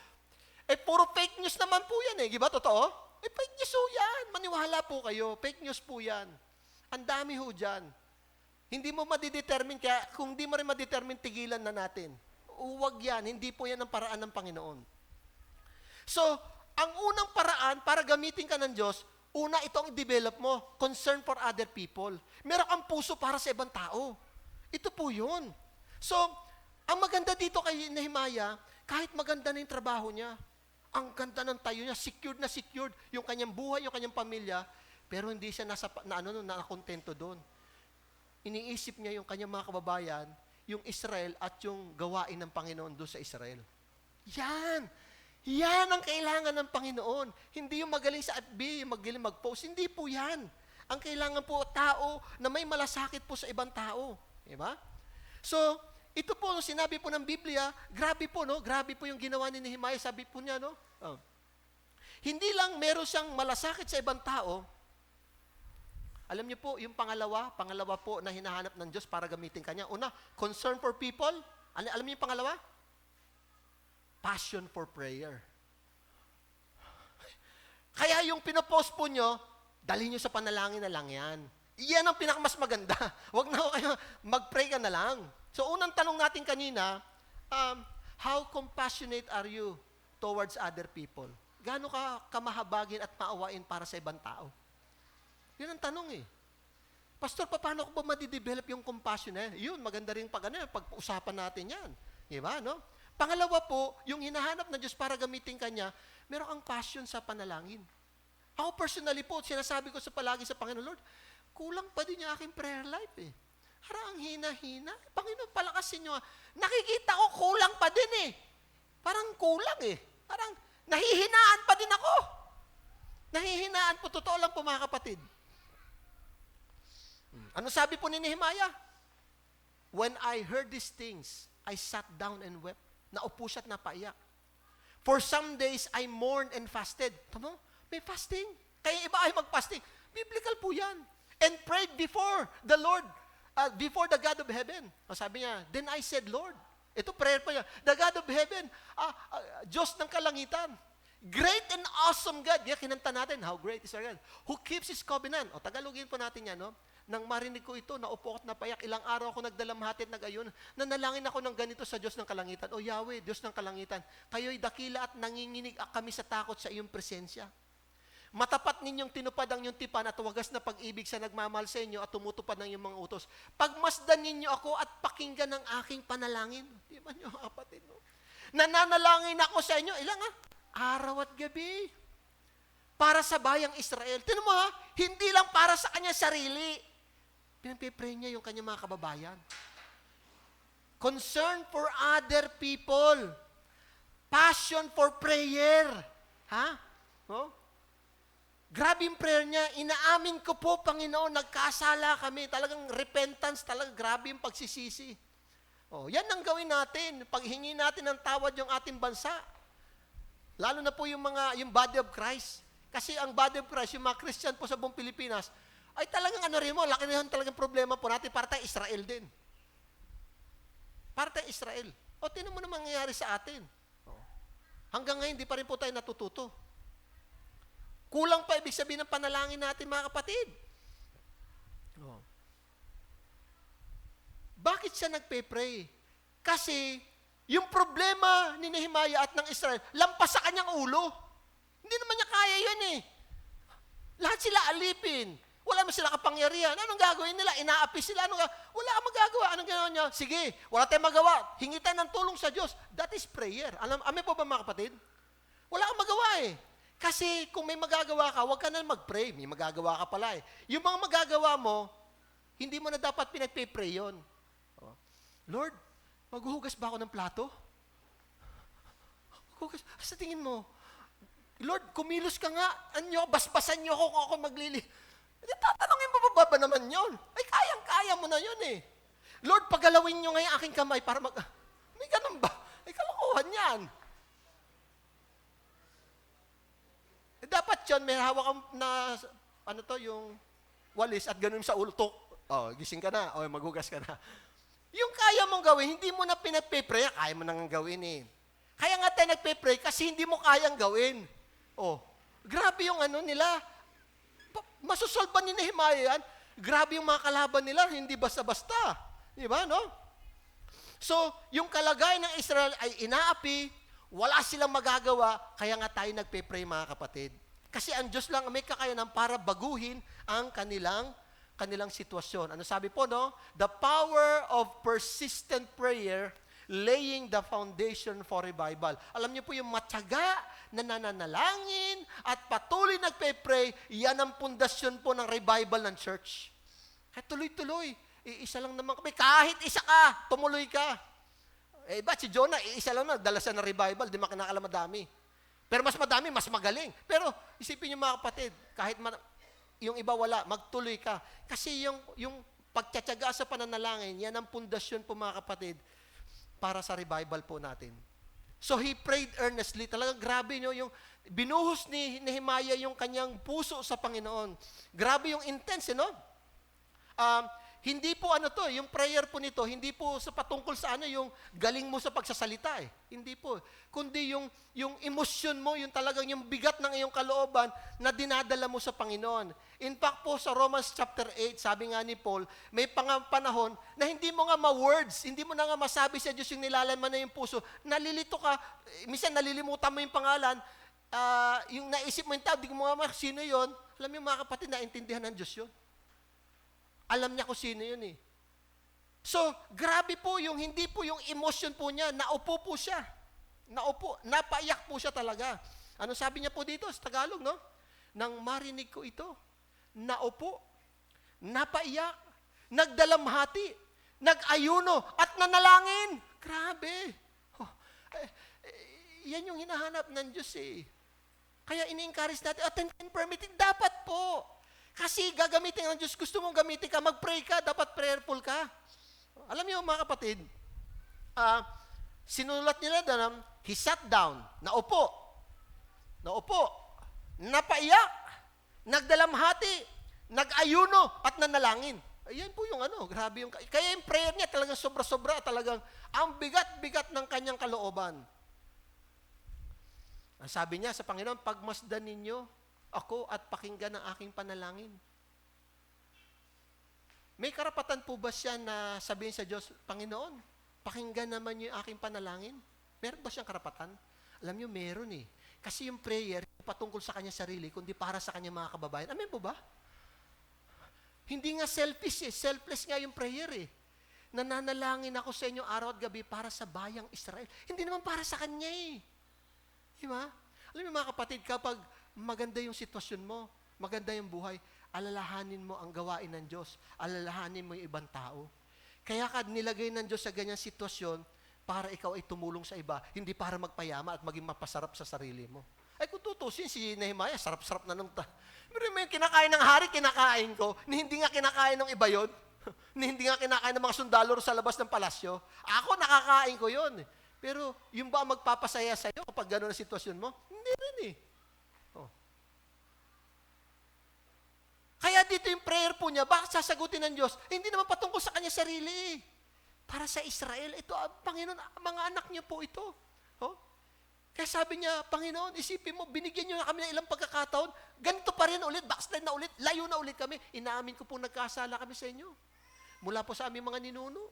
Puro fake news naman po yan eh. Di ba? Totoo? Fake news po yan. Maniwala po kayo. Fake news po yan. Ang dami ho dyan. Hindi mo madidetermine, kaya kung hindi mo rin madidetermine, tigilan na natin. Huwag yan. Hindi po yan ang paraan ng Panginoon. So, ang unang paraan para gamitin ka ng Diyos, una, ito ang i-develop mo, concern for other people. Meron kang puso para sa ibang tao. Ito po yun. So, ang maganda dito kay Nehemiah, kahit maganda na yung trabaho niya, ang ganda ng tayo niya, secured na secured, yung kanyang buhay, yung kanyang pamilya, pero hindi siya nakakontento doon. Iniisip niya yung kanyang mga kababayan, yung Israel at yung gawain ng Panginoon doon sa Israel. Yan ang kailangan ng Panginoon. Hindi yung magaling sa FB, magaling mag-post. Hindi po yan. Ang kailangan po, tao na may malasakit po sa ibang tao. Diba? So, ito po, sinabi po ng Biblia, grabe po, no? Grabe po yung ginawa ni Nehemiah. Sabi po niya, no? Hindi lang meron siyang malasakit sa ibang tao. Alam niyo po, yung pangalawa po na hinahanap ng Diyos para gamitin kanya. Una, concern for people. Alam niyo yung pangalawa? Passion for prayer. Kaya yung pinopost po nyo, dalhin nyo sa panalangin na lang yan. Iyan ang pinakamas maganda. Huwag na kayo, mag-pray ka na lang. So, unang tanong natin kanina, how compassionate are you towards other people? Gaano ka kamahabagin at maawain para sa ibang tao? Yun ang tanong eh. Pastor, paano ko ba madidevelop yung compassion eh? Yun, maganda rin pag-usapan natin yan. Diba, no? Pangalawa po, yung hinahanap ng Diyos para gamitin kanya, meron kang passion sa panalangin. Ako personally po, sinasabi ko palagi sa Panginoon, Lord, kulang pa din yung aking prayer life eh. Harang hina-hina. Panginoon, palakasin nyo. Nakikita ko kulang pa din eh. Parang kulang eh. Parang nahihinaan pa din ako. Nahihinaan po. Totoo lang po mga kapatid. Ano sabi po ni Nehemiah? When I heard these things, I sat down and wept. Naupo siya at napaiyak. For some days, I mourned and fasted. Tama? May fasting. Kaya iba ay mag-fasting. Biblical po yan. And prayed before the Lord, before the God of heaven. Sabi niya, then I said, Lord, ito prayer pa niya, the God of heaven, Diyos ng kalangitan, great and awesome God. Yeah, kinanta natin, how great is our God, who keeps His covenant. Tagalogin po natin yan, no? Nang marinig ko ito, naupo at napayak, ilang araw ako nagdalamhati at nagayon, nanalangin ako ng ganito sa Diyos ng kalangitan. O Yahweh, Diyos ng kalangitan, kayo'y dakila at nanginginig kami sa takot sa iyong presensya. Matapat ninyong tinupad ang iyong tipan at wagas na pag-ibig sa nagmamahal sa inyo at tumutupad ng iyong mga utos. Pagmasdan ninyo ako at pakinggan ang aking panalangin. Di ba niyo, kapatid? No? Nananalangin ako sa inyo, ilang araw at gabi. Para sa bayang Israel. Tinan mo hindi lang para sa kanya sarili. Pinapipray niya yung kanyang mga kababayan. Concern for other people. Passion for prayer. No? Grabe yung prayer niya. Inaamin ko po, Panginoon, nagkasala kami. Talagang repentance, talagang grabe yung pagsisisi. Yan ang gawin natin. Paghingi natin ng tawad yung ating bansa. Lalo na po yung body of Christ. Kasi ang body of Christ, yung mga Christian po sa buong Pilipinas, ay talagang laki na yan talagang problema po natin para tayong Israel din. Para tayong Israel. Tinan mo na mangyayari sa atin. Hanggang ngayon, di pa rin po tayo natututo. Kulang pa ibig sabihin ng panalangin natin, mga kapatid. Bakit siya nagpe-pray? Kasi, yung problema ni Nehemiah at ng Israel, lampas sa kanyang ulo. Hindi naman niya kaya yun eh. Lahat sila alipin. Wala man sila kapangyarihan. Anong gagawin nila? Inaapi sila. Wala kang magagawa. Anong ginawa niya? Sige, wala tayong magawa. Hingi tayo ng tulong sa Diyos. That is prayer. Amin po ba mga kapatid? Wala kang magawa eh. Kasi kung may magagawa ka, huwag ka na mag-pray. May magagawa ka pala eh. Yung mga magagawa mo, hindi mo na dapat pinagpe-pray yun. Lord, maghuhugas ba ako ng plato? Maghuhugas. Sa tingin mo, Lord, kumilos ka nga. Basbasan niyo ako kung ako maglili. Tatanungin mo ba naman yun? Ay, kayang-kaya mo na yun eh. Lord, pagalawin niyo nga yung aking kamay para may ganun ba? Ay, kalokohan yan. Dapat yun, may hawak kang na, yung walis at ganun sa ulo. Gising ka na. Maghugas ka na. Yung kaya mong gawin, hindi mo na pinagpe-pray. Kaya mo nang gawin eh. Kaya nga tayo nagpe-pray kasi hindi mo kayang gawin. Grabe yung nila. Masusolban ni Nehemiah yan. Grabe yung mga kalaban nila, hindi basta-basta. Di ba, no? So, yung kalagayan ng Israel ay inaapi, wala silang magagawa, kaya nga tayo nagpe-pray mga kapatid. Kasi ang Diyos lang may kakayanan para baguhin ang kanilang sitwasyon. Ano sabi po, no? The power of persistent prayer laying the foundation for revival. Alam niyo po yung matyaga na nananalangin at patuloy nagpe-pray, yan ang pundasyon po ng revival ng church. Kaya tuloy-tuloy. Iisa lang naman kami. Kahit isa ka, tumuloy ka. Ba't si Jonah, isa lang nagdala siya ng revival, di makinakala madami. Pero mas madami, mas magaling. Pero isipin niyo mga kapatid, kahit yung iba wala, magtuloy ka. Kasi yung pagtsatsaga sa pananalangin, yan ang pundasyon po mga kapatid para sa revival po natin. So he prayed earnestly. Talagang grabe nyo, yung binuhos ni Nehemiah yung kanyang puso sa Panginoon. Grabe yung intense, no? Hindi po yung prayer po nito, hindi po sa patungkol sa yung galing mo sa pagsasalita Hindi po. Kundi yung emosyon mo, yung talagang yung bigat ng iyong kalooban na dinadala mo sa Panginoon. In fact po sa Romans chapter 8, sabi nga ni Paul, may panahon na hindi mo nga ma-words, hindi mo na nga masabi sa Diyos yung nilalaman na yung puso. Nalilito ka, minsan nalilimutan mo yung pangalan, yung naisip mo yung tao, di mo nga sino yun. Alam mo mga kapatid, naintindihan ng Diyos yun. Alam niya kung sino yun So, grabe po hindi po yung emotion po niya, naupo po siya. Naupo, napaiyak po siya talaga. Ano sabi niya po dito sa Tagalog, no? Nang marinig ko ito, naupo, napaiyak, nagdalamhati, nag-ayuno, at nanalangin. Grabe. Yan yung hinahanap ng Diyos Kaya ini-encourage natin, attention permitting, dapat po. Kasi gagamitin ng Diyos, gusto mong gamitin ka, mag-pray ka, dapat prayerful ka. Alam niyo mga kapatid, sinulat nila doon, he sat down, naupo, napaiyak, nagdalamhati, nag-ayuno, at nanalangin. Ayan po yung grabe yung, kaya yung prayer niya talagang sobra-sobra, talagang ang bigat-bigat ng kanyang kalooban. Ang sabi niya sa Panginoon, pagmasdan ninyo ako at pakinggan ang aking panalangin. May karapatan po ba siya na sabihin sa Diyos, Panginoon, pakinggan naman niyo yung aking panalangin? Meron ba siyang karapatan? Alam niyo, meron Kasi yung prayer, patungkol sa kanya sarili, kundi para sa kanya mga kababayan. Amen po ba? Hindi nga selfish selfless nga yung prayer Nananalangin ako sa inyo araw at gabi para sa bayang Israel. Hindi naman para sa kanya Di ba? Alam niyo mga kapatid, kapag maganda yung sitwasyon mo, maganda yung buhay, alalahanin mo ang gawain ng Diyos, alalahanin mo yung ibang tao. Kaya ka nilagay ng Diyos sa ganyang sitwasyon para ikaw ay tumulong sa iba, hindi para magpayama at maging mapasarap sa sarili mo. Ay kung tutusin si Nehemiah, sarap-sarap na nung Pero may kinakain ng hari, kinakain ko, ni hindi nga kinakain ng iba yon, ni hindi nga kinakain ng mga sundalo sa labas ng palasyo. Ako, nakakain ko yon. Pero yung ba magpapasaya sa'yo kapag gano'n ang sitwasyon mo? Hindi rin Kaya dito yung prayer po niya, bakit sasagutin ng Diyos? Hindi naman patungkol sa kanya sarili. Para sa Israel, ito, Panginoon, mga anak niyo po ito. Kaya sabi niya, Panginoon, isipin mo, binigyan niyo na kami ng ilang pagkakataon, ganito pa rin ulit, backslide na ulit, layo na ulit kami. Inaamin ko po nagkasala kami sa inyo. Mula po sa aming mga ninuno.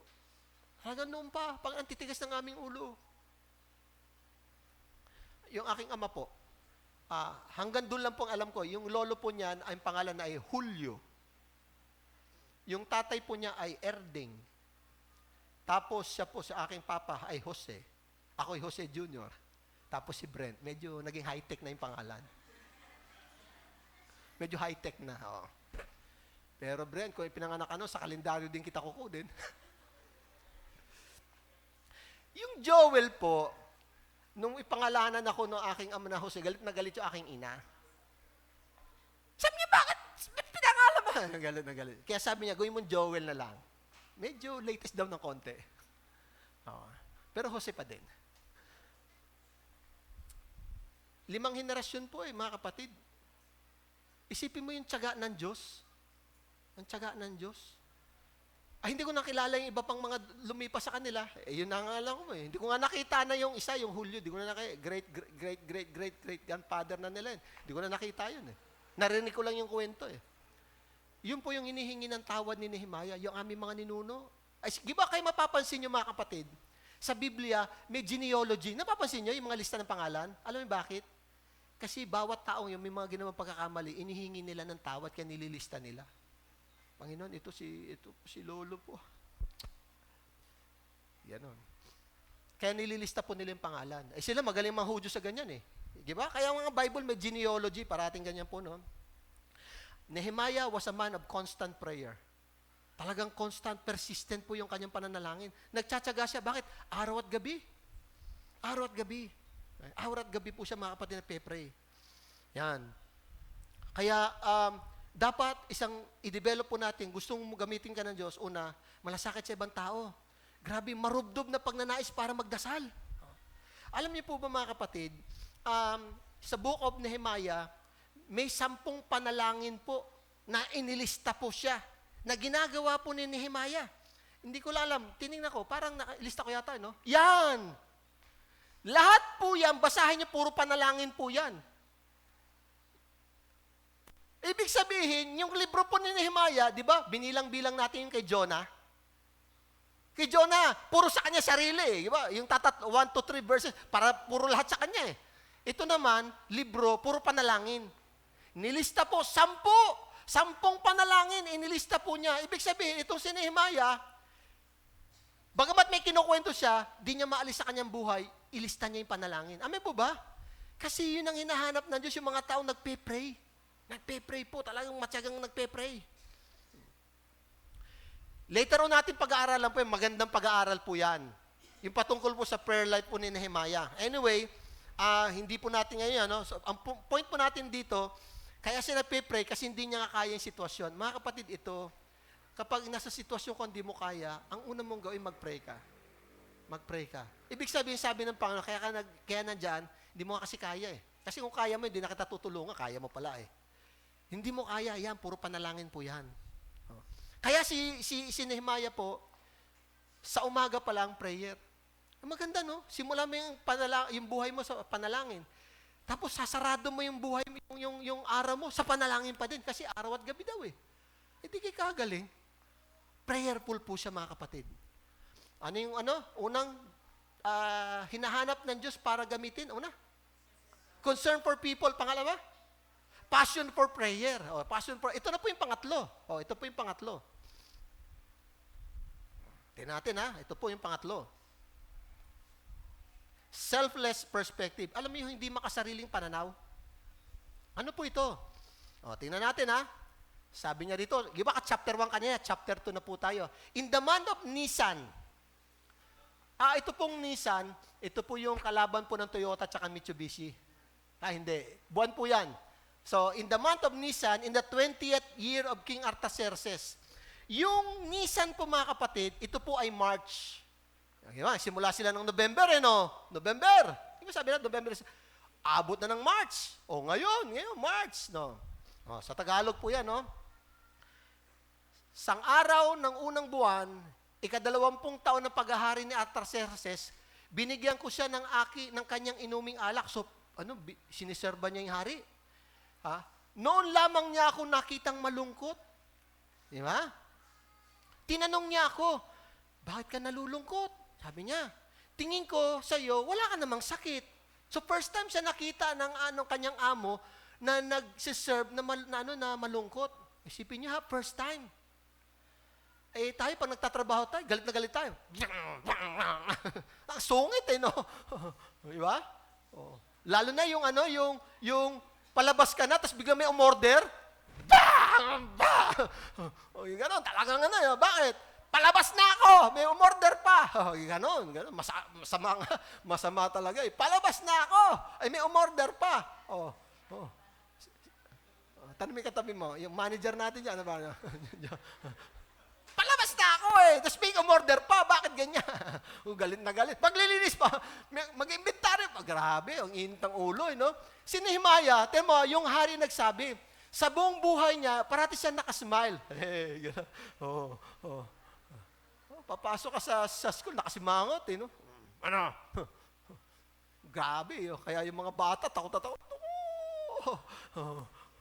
Hanggang noon pa, pang antitigas ng aming ulo. Yung aking ama po, hanggang doon lang pong alam ko, yung lolo po niyan, ang pangalan na ay Julio. Yung tatay po niya ay Erding. Tapos siya po, sa aking papa ay Jose. Ako ay Jose Jr. Tapos si Brent. Medyo naging high-tech na yung pangalan. Medyo high-tech na. Pero Brent, kung ipinanganak sa kalendaryo din kita kukunin. Yung Joel po, nung ipangalanan ako ng aking ama na Jose, galit na galit yung aking ina. Sabi niya, bakit pinangalan ba? Galit na galit. Kaya sabi niya, gawin mo Joel na lang. Medyo latest daw ng konti. Pero Jose pa din. 5 henerasyon po mga kapatid. Isipin mo yung tiyaga ng Diyos. Ang tiyaga ng Diyos. Hindi ko nakilala yung iba pang mga lumipas sa kanila. Yun na nga lang ko Hindi ko nga nakita na yung isa, yung Julio. Hindi ko na nakita. Great grandfather na nila. Hindi ko na nakita yun Narinig ko lang yung kwento Yun po yung hinihingi ng tawad ni Nehemiah, yung aming mga ninuno. Di ba kayo mapapansin nyo mga kapatid? Sa Biblia, may genealogy. Napapansin nyo yung mga lista ng pangalan? Alam mo bakit? Kasi bawat taong yung may mga ginawang pagkakamali, inihingi nila ng tawad kaya nililista nila. Panginoon, ito si Lolo po. Ganon. Kaya nililista po nila yung pangalan. Sila magaling mga Hudyo sa ganyan Di ba? Kaya mga Bible may genealogy, parating ganyan po noon. Nehemiah was a man of constant prayer. Talagang constant, persistent po yung kanyang pananalangin. Nagtsatsaga siya. Bakit? Araw at gabi. Araw at gabi. Araw at gabi po siya mga kapatid na pe-pray. Yan. Kaya, dapat isang i-develop po natin, gustong mo gamitin ka ng Diyos, una, malasakit sa ibang tao. Grabe, marubdob na pagnanais para magdasal. Alam niyo po ba mga kapatid, sa Book of Nehemiah, may 10 panalangin po na inilista po siya, na ginagawa po ni Nehemiah. Hindi ko lang alam, tinignan ko, parang nailista ko yata, no? Yan! Lahat po yan, basahin niyo, puro panalangin po yan. Ibig sabihin, yung libro po ni Nehemiah, di ba, binilang-bilang natin yung kay Jonah. Kay Jonah, puro sa kanya sarili, di ba? Yung 1 to 3 verses, para puro lahat sa kanya eh. Ito naman, libro, puro panalangin. Nilista po, 10 panalangin, inilista po niya. Ibig sabihin, itong si Nehemiah, bagamat may kinukwento siya, di niya maalis sa kanyang buhay, ilista niya yung panalangin. Amen po ba? Kasi yun ang hinahanap ng Diyos, yung mga tao nagpe-pray. Nagpe-pray po, talagang matyagang nagpe-pray. Later on natin pag-aaralan po, magandang pag-aaral po yan. Yung patungkol po sa prayer life po ni Nehemiah. Anyway, hindi po natin ngayon, no? So, ang point po natin dito, kaya siya nagpe-pray kasi hindi niya kaya yung sitwasyon. Mga kapatid, ito, kapag nasa sitwasyon ko hindi mo kaya, ang una mong gawin, mag-pray ka. Mag-pray ka. Ibig sabihin, sabi ng Panginoon, kaya nandyan, hindi mo kasi kaya eh. Kasi kung kaya mo, hindi na kita tutulungan, kaya mo pala eh. Hindi mo kaya, yan, puro panalangin po yan. Kaya si Nehemiah po, sa umaga pa lang, prayer. Maganda, no? Simula mo yung buhay mo sa panalangin. Tapos sasarado mo yung buhay mo, yung araw mo, sa panalangin pa din. Kasi araw at gabi daw eh. Hindi kayo kagaling. Prayerful po siya, mga kapatid. Ano yung unang hinahanap ng Diyos para gamitin? Una, concern for people. Pangalawa, passion for prayer. Ito na po yung pangatlo. Ito po yung pangatlo. Tingnan natin ito po yung pangatlo. Selfless perspective. Alam mo yung hindi makasariling pananaw? Ano po ito? Tingnan natin Sabi niya dito, di ba chapter 1 kanina, chapter 2 na po tayo. In the month of Nisan. Ito pong Nisan, ito po yung kalaban po ng Toyota at Mitsubishi. Hindi. Buwan po yan. So, in the month of Nisan, in the 20th year of King Artaxerxes, yung Nisan po mga kapatid, ito po ay March. Diba? Simula sila ng November November. Diba sabi na, November, abot na ng March. Ngayon, March. Sa Tagalog po yan, Sang araw ng unang buwan, 20 taon ng paghahari ni Artaxerxes, binigyan ko siya ng kanyang inuming alak. So, siniserba niya yung hari. Noon lamang niya ako nakitang malungkot. Di ba? Tinanong niya ako, bakit ka nalulungkot? Sabi niya, tingin ko sa iyo, wala ka namang sakit. So first time siya nakita ng kanyang amo na nagsiserve na malungkot. Isipin niyo first time. Tayo pag nagtatrabaho tayo, galit na galit tayo. Ang sungit no? Di ba? Lalo na yung palabas ka na, tapos biglang may umorder. Ganon, talagang bakit? Palabas na ako, may umorder pa. Ganon, masama talaga Palabas na ako, may umorder pa. Tanong katabi mo, yung manager natin dyan, palabas na ako tapos may umorder pa, bakit ganyan? Galit na galit. Maglilinis pa, mag-inventory pa. Grabe, ang init ng ulo, no? Si Nehemiah, temo, yung hari nagsabi, sa buong buhay niya, parati siya nakasmile. Papasok ka sa school, nakasimangot, no? Ano? Grabe, kaya yung mga bata, takot.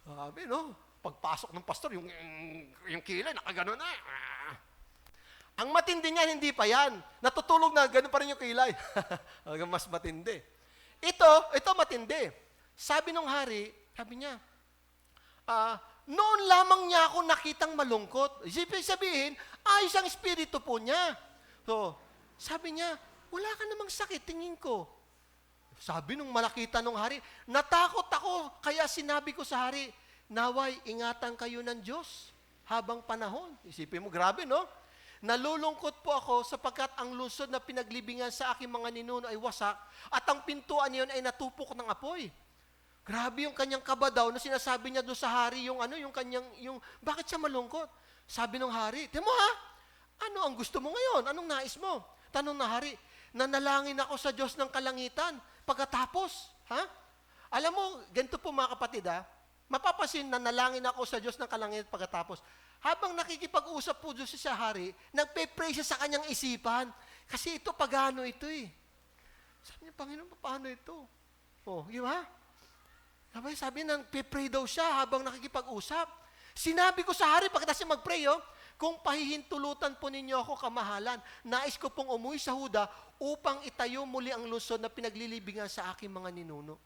Grabe, no? Pagpasok ng pastor, yung kilay, nakagano na. Ang matindi niyan, hindi pa yan. Natutulog na, gano'n pa rin yung kilay. Mas matindi. Ito matindi. Sabi nung hari, sabi niya, noon lamang niya ako nakitang malungkot. Ibig sabihin, ayos ang espiritu po niya. So, sabi niya, wala ka namang sakit, tingin ko. Sabi nung malakita nung hari, natakot ako, kaya sinabi ko sa hari, naway, ingatan kayo ng Diyos habang panahon. Isipin mo, grabe, no? Nalulungkot po ako sapagkat ang lungsod na pinaglibingan sa aking mga ninuno ay wasak at ang pintuan niyon ay natupok ng apoy. Grabe yung kanyang kaba daw na sinasabi niya doon sa hari, bakit siya malungkot? Sabi ng hari, "Temo ha, ano ang gusto mo ngayon? Anong nais mo?" Tanong na hari, "Nanalangin ako sa Diyos ng kalangitan. Pagkatapos, ha?" Alam mo, ganito po mga kapatid ha, mapapasin na nanalangin ako sa Diyos ng kalangitan pagkatapos. Habang nakikipag-usap po doon sa hari, nagpe-pray siya sa kanyang isipan. Kasi ito, pagano ito eh. Sabi niya, "Panginoon, paano ito?" Oh, di ba? Sabi niya, nagpe-pray daw siya habang nakikipag-usap. Sinabi ko sa hari, pagkatapos niya mag-pray, "Kung pahihintulutan po ninyo ako, kamahalan, nais ko pong umuwi sa Huda upang itayo muli ang lungsod na pinaglilibingan sa aking mga ninuno."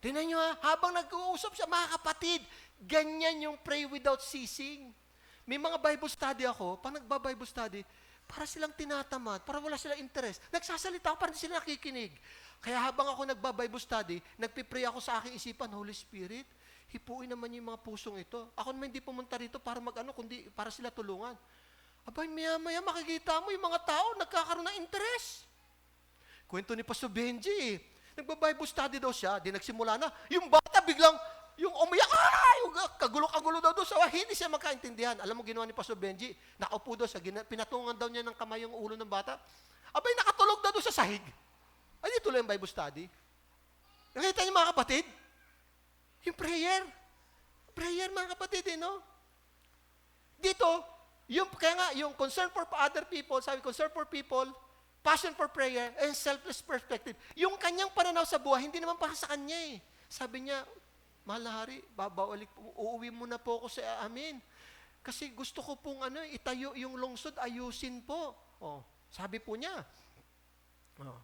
Tingnan nyo habang nag-uusap siya, mga kapatid, ganyan yung pray without ceasing. May mga Bible study ako, pag nagba-Bible study, para silang tinatamad, para wala silang interest. Nagsasalita ako, para hindi sila nakikinig. Kaya habang ako nagba-Bible study, nagpipray ako sa aking isipan, "Holy Spirit, hipuin naman yung mga pusong ito. Ako naman hindi pumunta rito para kundi para sila tulungan." Abay, maya-maya makikita mo yung mga tao nagkakaroon ng interest. Kwento ni Pastor Benji, nagba-Bible study daw siya, di nagsimula na. Yung bata biglang, yung umiyak, yung kagulo-kagulo daw sa hindi siya magkaintindihan. Alam mo ginawa ni Pastor Benji, nakaupo daw siya, pinatungan daw niya ng kamay yung ulo ng bata. Abay, nakatulog daw sa sahig. Ay, di tuloy ang Bible study. Nakita niyo mga kapatid? Yung prayer. Prayer mga kapatid, no? Dito, kaya nga, yung concern for other people, sabi, concern for people, passion for prayer, and selfless perspective. Yung kanyang pananaw sa buhay, hindi naman para sa kanya eh. Sabi niya, "Mahal na hari, uuwi muna po ako sa amin. Kasi gusto ko pong itayo yung lungsod, ayusin po." Oh, sabi po niya. Oh.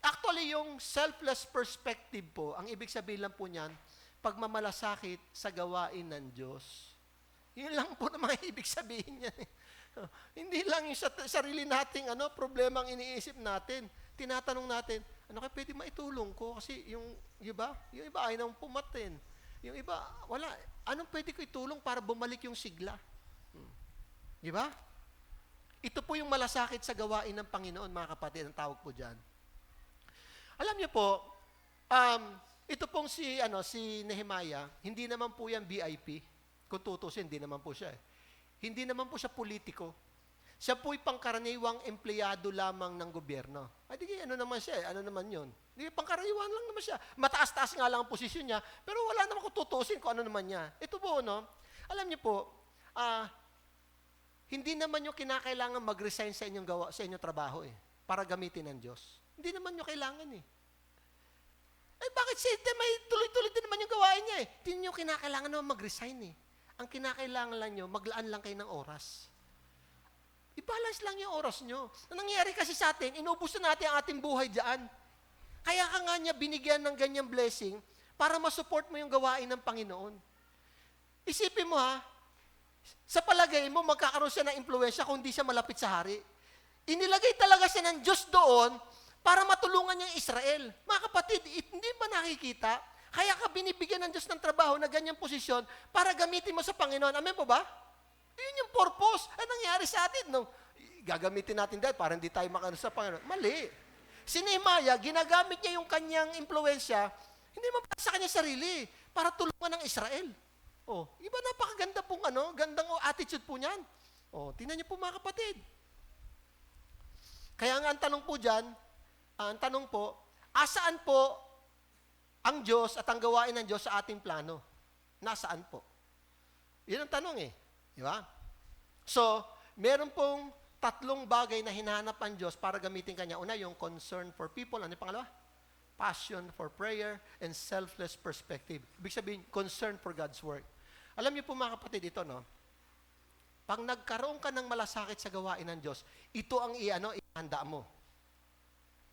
Actually, yung selfless perspective po, ang ibig sabihin lang po niyan, pagmamalasakit sa gawain ng Diyos. Yun lang po na mga ibig sabihin niya. Hindi lang yung sarili nating problema ang iniisip natin. Tinatanong natin, "Ano kaya pwede maitulong ko?" Kasi yung iba ayaw nang pumatin. Yung iba, wala. Anong pwede ko itulong para bumalik yung sigla? Di ba? Ito po yung malasakit sa gawain ng Panginoon, mga kapatid, ang tawag po dyan. Alam niyo po, ito pong si Nehemiah, hindi naman po yan VIP. Kung tutusin, hindi naman po siya eh. Hindi naman po siya politiko. Siya po'y pangkaraniwang empleyado lamang ng gobyerno. Ay, naman siya eh? Ano naman yun? Pangkaraniwan lang naman siya. Mataas-taas nga lang ang posisyon niya, pero wala naman kung tutusin kung ano naman niya. Ito po, alam niyo po, hindi naman yung kinakailangan mag-resign sa inyong trabaho eh, para gamitin ng Diyos. Hindi naman yung kailangan eh. Ay, bakit may tuloy-tuloy din naman yung gawain niya eh? Hindi nyo kinakailangan naman mag-resign eh. Ang kinakailangan lang nyo, maglaan lang kayo ng oras. I-balance lang yung oras nyo. Ang nangyayari kasi sa atin, inubos na natin ang ating buhay dyan. Kaya ka nga niya binigyan ng ganyang blessing para masupport mo yung gawain ng Panginoon. Isipin mo ha, sa palagay mo, magkakaroon siya ng impluwensya kung hindi siya malapit sa hari. Inilagay talaga siya ng Diyos doon para matulungan niya Israel. Mga kapatid, hindi ba nakikita? Kaya ka binibigyan ng Diyos ng trabaho na ganyang posisyon para gamitin mo sa Panginoon. Amen po ba? Yun yung purpose. Ano nangyari sa atin? No? Gagamitin natin dahil para hindi tayo makano sa Panginoon. Mali. Si Nehemiah, ginagamit niya yung kanyang impluensya, hindi naman para sa kanya sarili, para tulungan ng Israel. Oh, iba napakaganda pong gandang attitude po niyan. Oh, tingnan niyo po mga kapatid. Kaya nga ang tanong po diyan, asaan po ang Diyos at ang gawain ng Diyos sa ating plano? Nasaan po? Yun ang tanong eh. Di ba? So, meron pong tatlong bagay na hinahanap ang Diyos para gamitin kanya. Una, yung concern for people. Ano yung pangalawa? Passion for prayer and selfless perspective. Ibig sabihin, concern for God's work. Alam niyo po mga kapatid, ito pag nagkaroon ka ng malasakit sa gawain ng Diyos, ito ang ihanda mo.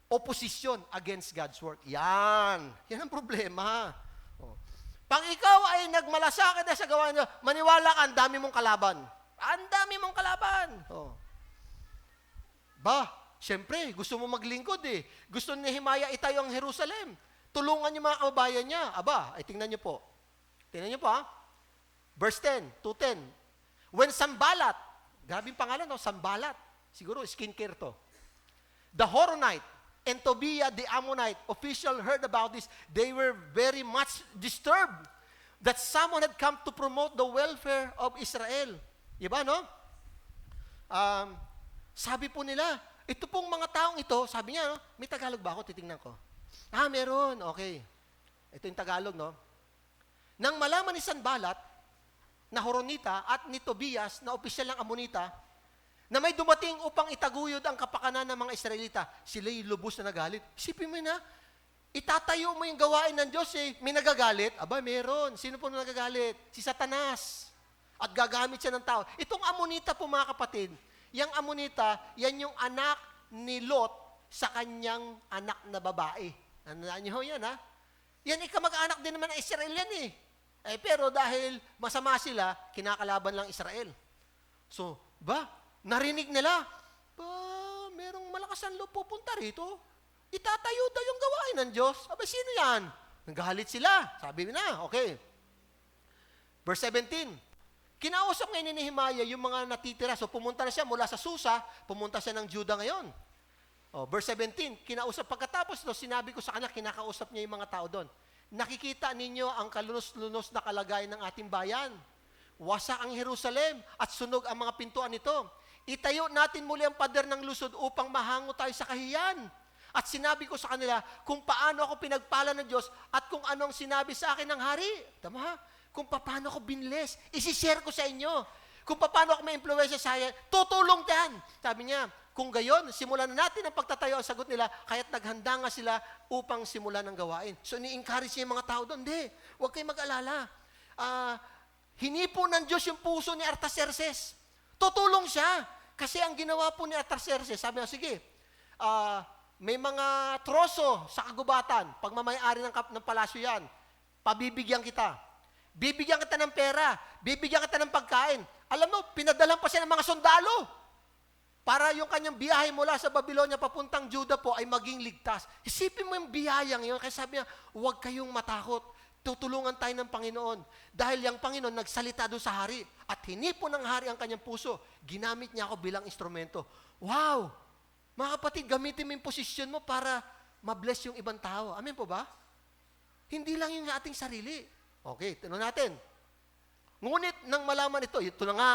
Opposition against God's work. Yan ang problema. Oh. Pag ikaw ay nagmalasakit na sa gawain niyo, maniwala ka, ang dami mong kalaban. Ang dami mong kalaban. Oh. Siyempre, gusto mo maglingkod eh. Gusto ni Nehemiah itayo ang Jerusalem. Tulungan yung mga kababayan niya. Ay tingnan niyo po. Tingnan niyo po ha. Verse 10, 2:10. When Sanballat, grabing pangalan Sanballat. Siguro skincare to. The Horonite, and Tobiah the Ammonite official heard about this, they were very much disturbed that someone had come to promote the welfare of Israel. Diba, no? Sabi po nila, ito pong mga taong ito, sabi niya, no? May Tagalog ba ako? Titingnan ko. Meron. Okay. Ito yung Tagalog, no? Nang malaman ni Sanballat, na Horonita, at ni Tobias, na opisyal ng Amonita, na may dumating upang itaguyod ang kapakanan ng mga Israelita, sila'y lubos na nagalit. Isipin mo na, itatayo mo yung gawain ng Diyos may nagagalit? Aba, meron. Sino po nagagalit? Si Satanas. At gagamit siya ng tao. Itong Amonita po mga kapatid, yung Amonita, yan yung anak ni Lot sa kanyang anak na babae. Nandaan niyo yan, ha? Yan ikamag-anak din naman ng Israel yan pero dahil masama sila, kinakalaban lang Israel. So, narinig nila, merong malakas ang loob pupunta rito. Itatayo daw yung gawain ng Diyos. Sino yan? Nagalit sila. Sabi na, okay. Verse 17, kinausap ngayon ni Nehemiah yung mga natitira. So, pumunta na siya mula sa Susa, pumunta siya ng Juda ngayon. Verse 17, kinausap. Pagkatapos sinabi ko sa kanya, kinakausap niya yung mga tao doon. Nakikita ninyo ang kalunos-lunos na kalagayan ng ating bayan. Wasak ang Jerusalem at sunog ang mga pintuan nito. Itayo natin muli ang pader ng lusod upang mahango tayo sa kahiyan. At sinabi ko sa kanila kung paano ako pinagpala ng Diyos at kung anong sinabi sa akin ng hari. Tama ha? Kung paano ako binless. Isishare ko sa inyo. Kung paano ako may impluwensya sa akin. Tutulong yan. Sabi niya, kung gayon, simulan na natin ang pagtatayo. Ang sagot nila, kaya't naghanda nga sila upang simulan ang gawain. So, ni-encourage niya yung mga tao doon. Hindi, huwag kayong mag-alala. Hinipo ng Diyos yung puso ni Artaxerxes. Tutulong siya. Kasi ang ginawa po ni Artaxerxes, sabi niya, sige, may mga troso sa kagubatan. Pagmamayari ng palasyo yan, pabibigyan kita. Bibigyan kita ng pera. Bibigyan kita ng pagkain. Alam mo, pinadalan pa siya ng mga sundalo. Para yung kanyang biyahe mula sa Babylonia papuntang Juda po ay maging ligtas. Isipin mo yung biyayang yun. Kaya sabi niya, huwag kayong matakot. Tutulungan tayo ng Panginoon. Dahil yung Panginoon nagsalita doon sa hari. At hinipo ng hari ang kanyang puso. Ginamit niya ako bilang instrumento. Wow! Mga kapatid, gamitin mo yung posisyon mo para mabless yung ibang tao. Amen po ba? Hindi lang yung ating sarili. Okay, tanong natin. Ngunit nang malaman ito na nga,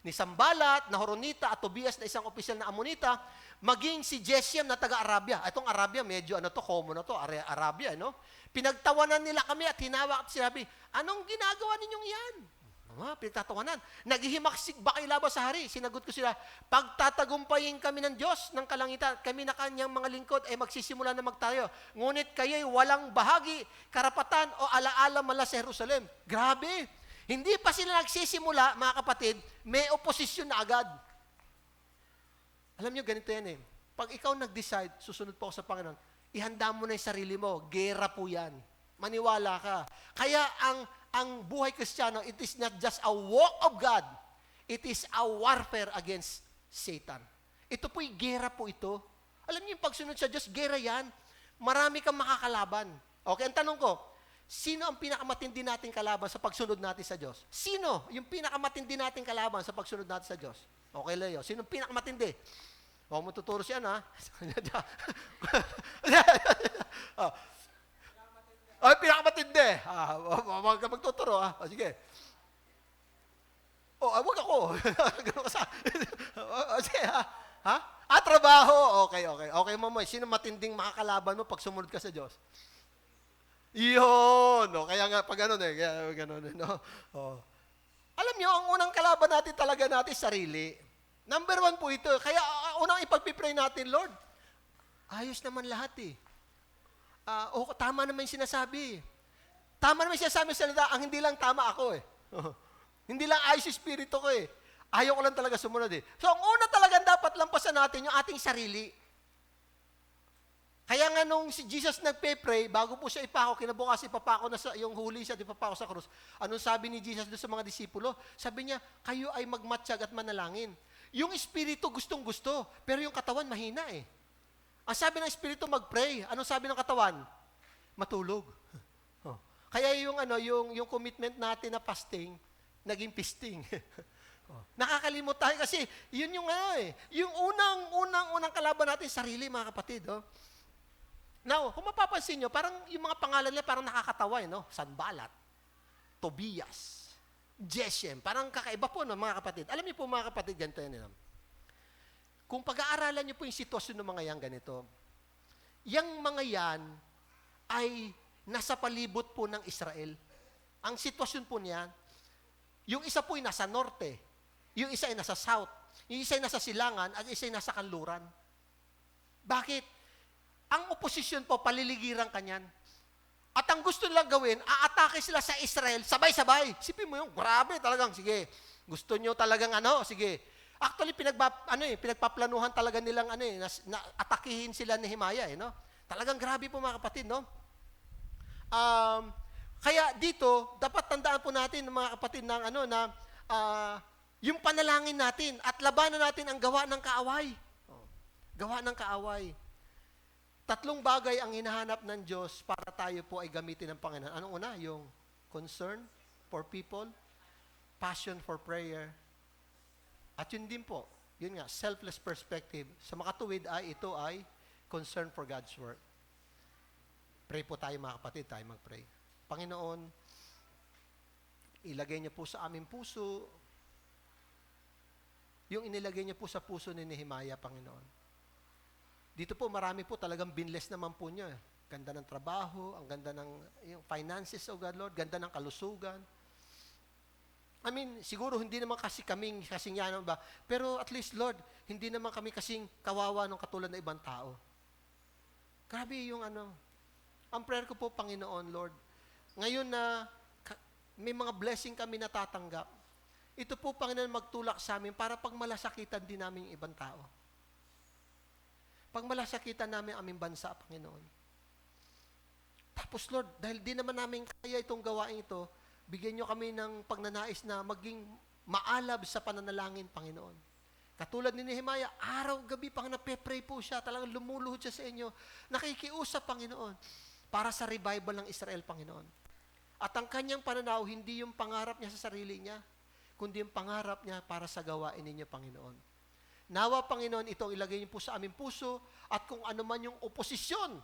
ni Sanballat, na Horonita, at Tobias na isang opisyal na Amonita, maging si Geshem na taga-Arabia. Itong Arabia, medyo common na to, Arabia, no? Pinagtawanan nila kami at hinawak at sinabi, anong ginagawa ninyong yan? Pinagtatawanan. Naghihimaksik ba kayo laban sa hari? Sinagot ko sila, pagtatagumpayin kami ng Diyos ng kalangitan, kami na kanyang mga lingkod ay magsisimula na magtayo. Ngunit kayo'y walang bahagi, karapatan o alaala mala sa Jerusalem. Grabe! Hindi pa sila nagsisimula, mga kapatid, may oposisyon na agad. Alam nyo, ganito yan Pag ikaw nag-decide, susunod po ako sa Panginoon, ihanda mo na yung sarili mo. Gera po yan. Maniwala ka. Kaya ang buhay Kristiyano, it is not just a walk of God. It is a warfare against Satan. Ito po'y gera po ito. Alam niyo yung pagsunod sa Diyos, gera yan. Marami kang makakalaban. Okay, ang tanong ko, sino ang pinakamatindi nating kalaban sa pagsunod natin sa Diyos? Sino yung pinakamatindi nating kalaban sa pagsunod natin sa Diyos? Okay, Leo. Sino ang pinakamatindi? Huwag mo tuturo siya, ha? Ay, pinakamatindi. Huwag ka magtuturo, ha? Sige. Huwag ako. Ganun ka sa... Sige, ha? Trabaho. Okay. Okay, mamoy. Sino matinding makakalaban mo pag sumunod ka sa Diyos? Iyon. Kaya nga, pag gano'n kaya gano'n, no? Alam nyo, ang unang kalaban natin talaga natin, sarili. Number 1 po ito. Kaya unang ipagpipray natin, Lord, ayos naman lahat tama naman yung sinasabi. Tama naman yung sinasabi sa salita, ang hindi lang tama ako Hindi lang ayos yung spirito ko Ayaw ko lang talaga sumunod So, ang una talagang dapat lampasan natin yung ating sarili. Kaya nga nung si Jesus nagpe-pray, bago po siya ipako, kinabukas ipapako na yung huli siya, ipapako sa krus. Anong sabi ni Jesus doon sa mga disipulo? Sabi niya, kayo ay magmatsyag at manalangin. Yung espiritu gustong-gusto, pero yung katawan mahina Ang sabi ng espiritu mag-pray, anong sabi ng katawan? Matulog. Kaya yung commitment natin na fasting, naging feasting. Nakakalimot tayo kasi yun yung yung unang kalaban natin sarili, mga kapatid. Now, kung mapapansin nyo, parang yung mga pangalan nila parang nakakatawa, no? Sanbalat, Tobias, Geshem, parang kakaiba po, no, mga kapatid. Alam niyo po, mga kapatid, ganito yan. Kung pag-aaralan niyo po yung sitwasyon ng mga yan ganito, yung mga yan ay nasa palibot po ng Israel. Ang sitwasyon po niyan, yung isa po ay nasa norte, yung isa ay nasa south, yung isa ay nasa silangan, at isa ay nasa kanluran. Bakit? Ang oposisyon po, paliligiran kanyan. At ang gusto nilang gawin, aatake sila sa Israel, sabay-sabay. Sipin mo yung, grabe talagang, sige, gusto nyo talagang sige. Actually, pinagpaplanuhan talaga nilang atakihin sila ni Nehemiah, no? Talagang grabe po mga kapatid, no? Kaya dito, dapat tandaan po natin, mga kapatid, yung panalangin natin at labanan natin ang gawa ng kaaway. Gawa ng kaaway. 3 bagay ang hinahanap ng Diyos para tayo po ay gamitin ng Panginoon. Anong una? Yung concern for people, passion for prayer, at yun din po, yun nga, selfless perspective. Sa makatuwid ito ay concern for God's work. Pray po tayo mga kapatid, tayo mag-pray. Panginoon, ilagay niyo po sa aming puso yung inilagay niyo po sa puso ni Nehemiah, Panginoon. Dito po, marami po talagang binless naman po niya. Ganda ng trabaho, ang ganda ng yung finances, oh God, Lord, ganda ng kalusugan. Siguro hindi naman kasing yan ba? Pero at least, Lord, hindi naman kami kasing kawawa ng katulad ng ibang tao. Grabe yung Ang prayer ko po, Panginoon, Lord, ngayon na may mga blessing kami natatanggap, ito po, Panginoon, magtulak sa amin para pag malasakitan din namin yung ibang tao. Pag malasakitan namin aming bansa, Panginoon. Tapos, Lord, dahil di naman namin kaya itong gawain ito, bigyan nyo kami ng pagnanais na maging maalab sa pananalangin, Panginoon. Katulad ni Nehemiah, araw-gabi, Panginoon, pe-pray po siya, talagang lumuluhod siya sa inyo, nakikiusap, Panginoon, para sa revival ng Israel, Panginoon. At ang kanyang pananaw, hindi yung pangarap niya sa sarili niya, kundi yung pangarap niya para sa gawain ninyo, Panginoon. Nawa, Panginoon, ito ilagay niyo po sa aming puso at kung ano man yung oposisyon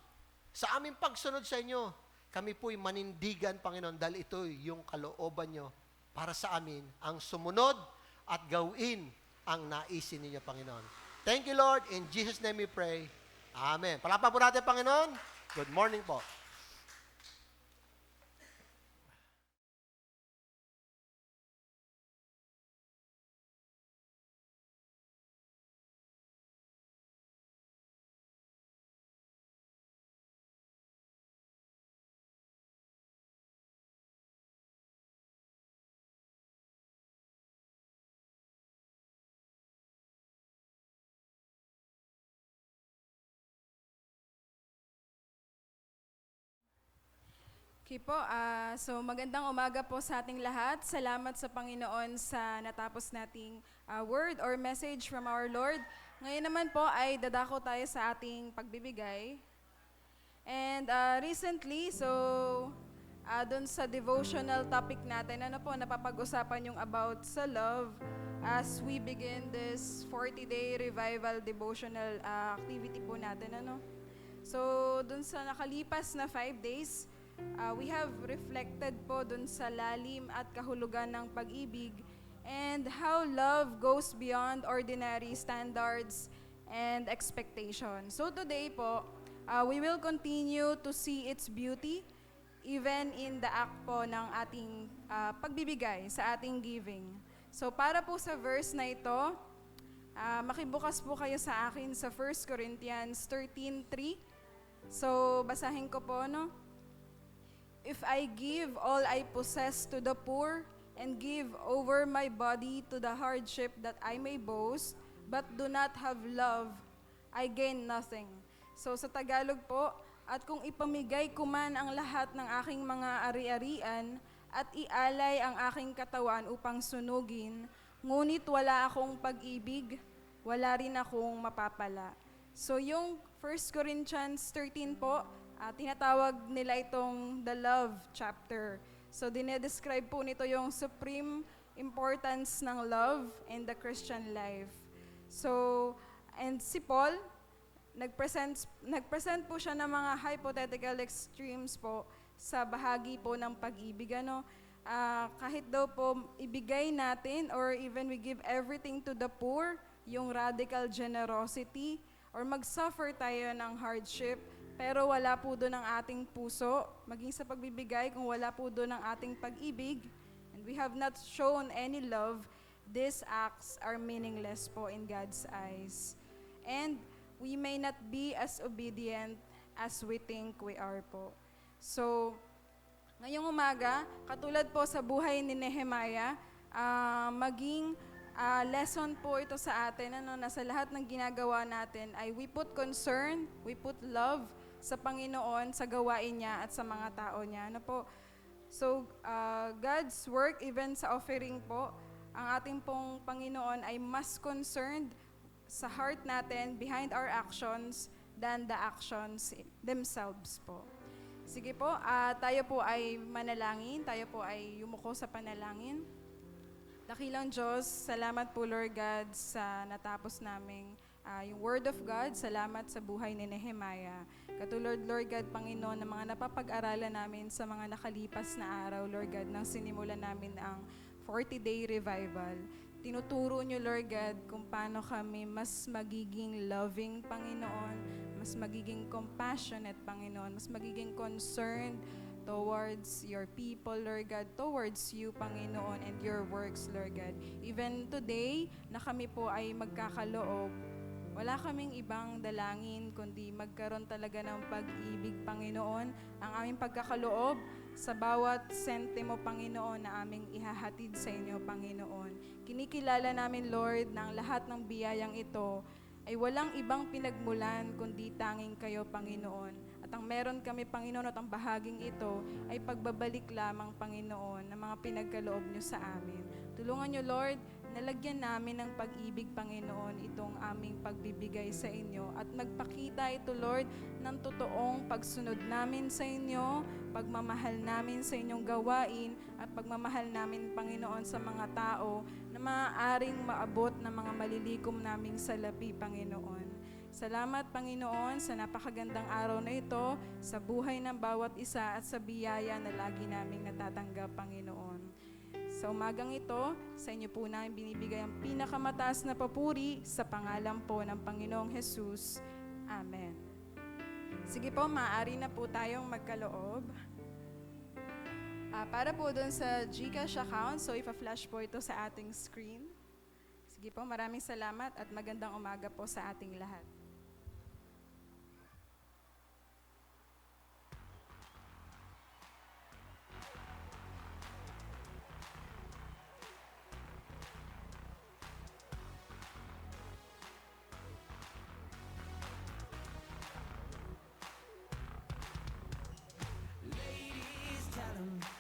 sa aming pagsunod sa inyo, kami po'y manindigan, Panginoon, dahil ito yung kalooban niyo para sa amin ang sumunod at gawin ang naisin ninyo, Panginoon. Thank you, Lord. In Jesus' name we pray. Amen. Palakpakan po natin, Panginoon. Good morning po. Okay po, so magandang umaga po sa ating lahat. Salamat sa Panginoon sa natapos nating word or message from our Lord. Ngayon naman po ay dadako tayo sa ating pagbibigay. And recently, so dun sa devotional topic natin, napapag-usapan yung about sa love as we begin this 40-day revival devotional activity po natin. So dun sa nakalipas na 5 days, we have reflected po dun sa lalim at kahulugan ng pag-ibig and how love goes beyond ordinary standards and expectations. So today po, we will continue to see its beauty even in the act po ng ating pagbibigay, sa ating giving. So para po sa verse na ito, makibukas po kayo sa akin sa 1 Corinthians 13:3. So basahin ko po, If I give all I possess to the poor and give over my body to the hardship that I may boast, but do not have love, I gain nothing. So sa Tagalog po, at kung ipamigay ko man ang lahat ng aking mga ari-arian at ialay ang aking katawan upang sunugin, ngunit wala akong pag-ibig, wala rin akong mapapala. So yung 1 Corinthians 13 po, tinatawag nila itong the love chapter. So dinedescribe po nito yung supreme importance ng love in the Christian life. So, and si Paul, nagpresent po siya ng mga hypothetical extremes po sa bahagi po ng pag-ibig. Kahit daw po ibigay natin or even we give everything to the poor, yung radical generosity, or mag-suffer tayo ng hardship, pero wala po doon ang ating puso, maging sa pagbibigay, kung wala po doon ang ating pag-ibig, and we have not shown any love, these acts are meaningless po in God's eyes. And we may not be as obedient as we think we are po. So, ngayong umaga, katulad po sa buhay ni Nehemiah, maging lesson po ito sa atin, na sa lahat ng ginagawa natin ay we put concern, we put love sa Panginoon, sa gawain niya at sa mga tao niya. So, God's work, even sa offering po, ang ating pong Panginoon ay mas concerned sa heart natin, behind our actions, than the actions themselves po. Sige po, tayo po ay manalangin, tayo po ay yumuko sa panalangin. Dakilang Diyos, salamat po Lord God sa natapos naming yung Word of God. Salamat sa buhay ni Nehemiah. Katulad Lord God, Panginoon, ng mga napapag-aralan namin sa mga nakalipas na araw, Lord God, nang sinimulan namin ang 40-day revival. Tinuturo niyo, Lord God, kung paano kami mas magiging loving, Panginoon, mas magiging compassionate, Panginoon, mas magiging concerned towards your people, Lord God, towards you, Panginoon, and your works, Lord God. Even today, na kami po ay magkakaloob, wala kaming ibang dalangin, kundi magkaroon talaga ng pag-ibig, Panginoon, ang aming pagkakaloob sa bawat sentimo, Panginoon, na aming ihahatid sa inyo, Panginoon. Kinikilala namin, Lord, na ang lahat ng biyayang ito ay walang ibang pinagmulan, kundi tanging kayo, Panginoon. At ang meron kami, Panginoon, at ang bahaging ito ay pagbabalik lamang, Panginoon, ng mga pinagkaloob niyo sa amin. Tulungan niyo, Lord, nalagyan namin ng pag-ibig, Panginoon, itong aming pagbibigay sa inyo. At magpakita ito, Lord, ng totoong pagsunod namin sa inyo, pagmamahal namin sa inyong gawain, at pagmamahal namin, Panginoon, sa mga tao na maaaring maabot ng mga malilikom naming salapi, Panginoon. Salamat, Panginoon, sa napakagandang araw na ito, sa buhay ng bawat isa at sa biyaya na lagi naming natatanggap, Panginoon. Sa umagang ito, sa inyo po namin binibigay ang pinakamataas na papuri sa pangalan po ng Panginoong Jesus. Amen. Sige po, maaari na po tayong magkaloob. Para po dun sa GCash account, so ipa-flash po ito sa ating screen. Sige po, maraming salamat at magandang umaga po sa ating lahat.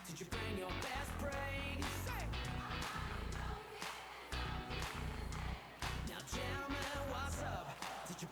Did you bring your best praise? Now, gentlemen, what's up? Did you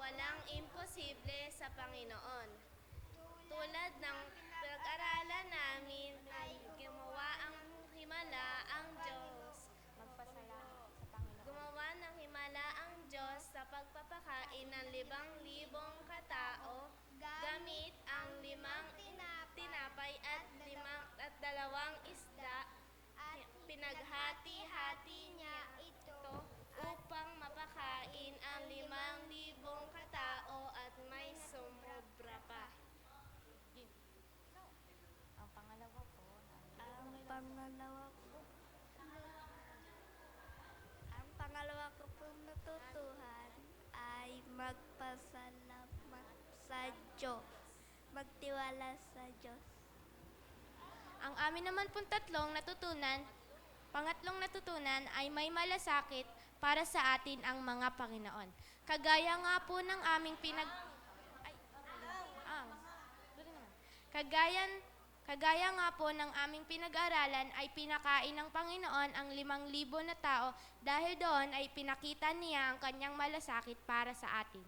walang imposible sa Panginoon. Tulad ng pinag-aralan namin ay gumawa ang himala ang Diyos. Gumawa ng himala ang Diyos sa pagpapakain ng 5,000 katao gamit ang 5 tinapay at 2 isda. Pinaghati-hati niya ito upang mapakain ang 5,000 katao at may sumobra pa. Ang pangalawa po, Ang pangalawa ko pong natutuhan ay magpasalamat sa Diyos. Magtiwala sa Diyos. Ang amin naman pong pangatlong natutunan ay may malasakit para sa atin ang mga Panginoon. Kagaya nga po ng aming Kagaya nga po ng aming pinag-aralan ay pinakain ng Panginoon ang 5,000 na tao dahil doon ay pinakita niya ang kanyang malasakit para sa atin.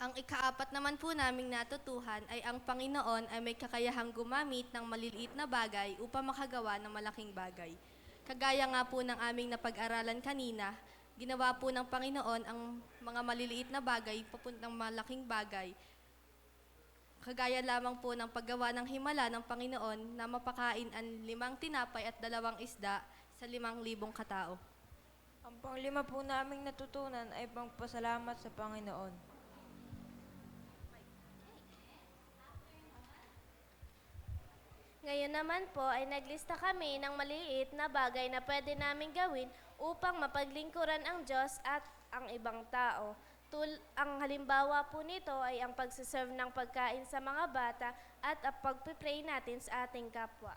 Ang ikaapat naman po naming natutuhan ay ang Panginoon ay may kakayahang gumamit ng maliliit na bagay upang makagawa ng malaking bagay. Kagaya nga po ng aming napag-aralan kanina, ginawa po ng Panginoon ang mga maliliit na bagay papuntang malaking bagay. Kagaya lamang po ng paggawa ng himala ng Panginoon na mapakain ang 5 tinapay at 2 isda sa 5,000 katao. Ang panglima po naming natutunan ay pagpasalamat sa Panginoon. Ngayon naman po ay naglista kami ng maliliit na bagay na pwede naming gawin upang mapaglingkuran ang Diyos at ang ibang tao. Ang halimbawa po nito ay ang pagsaserve ng pagkain sa mga bata at ang pagpipray natin sa ating kapwa.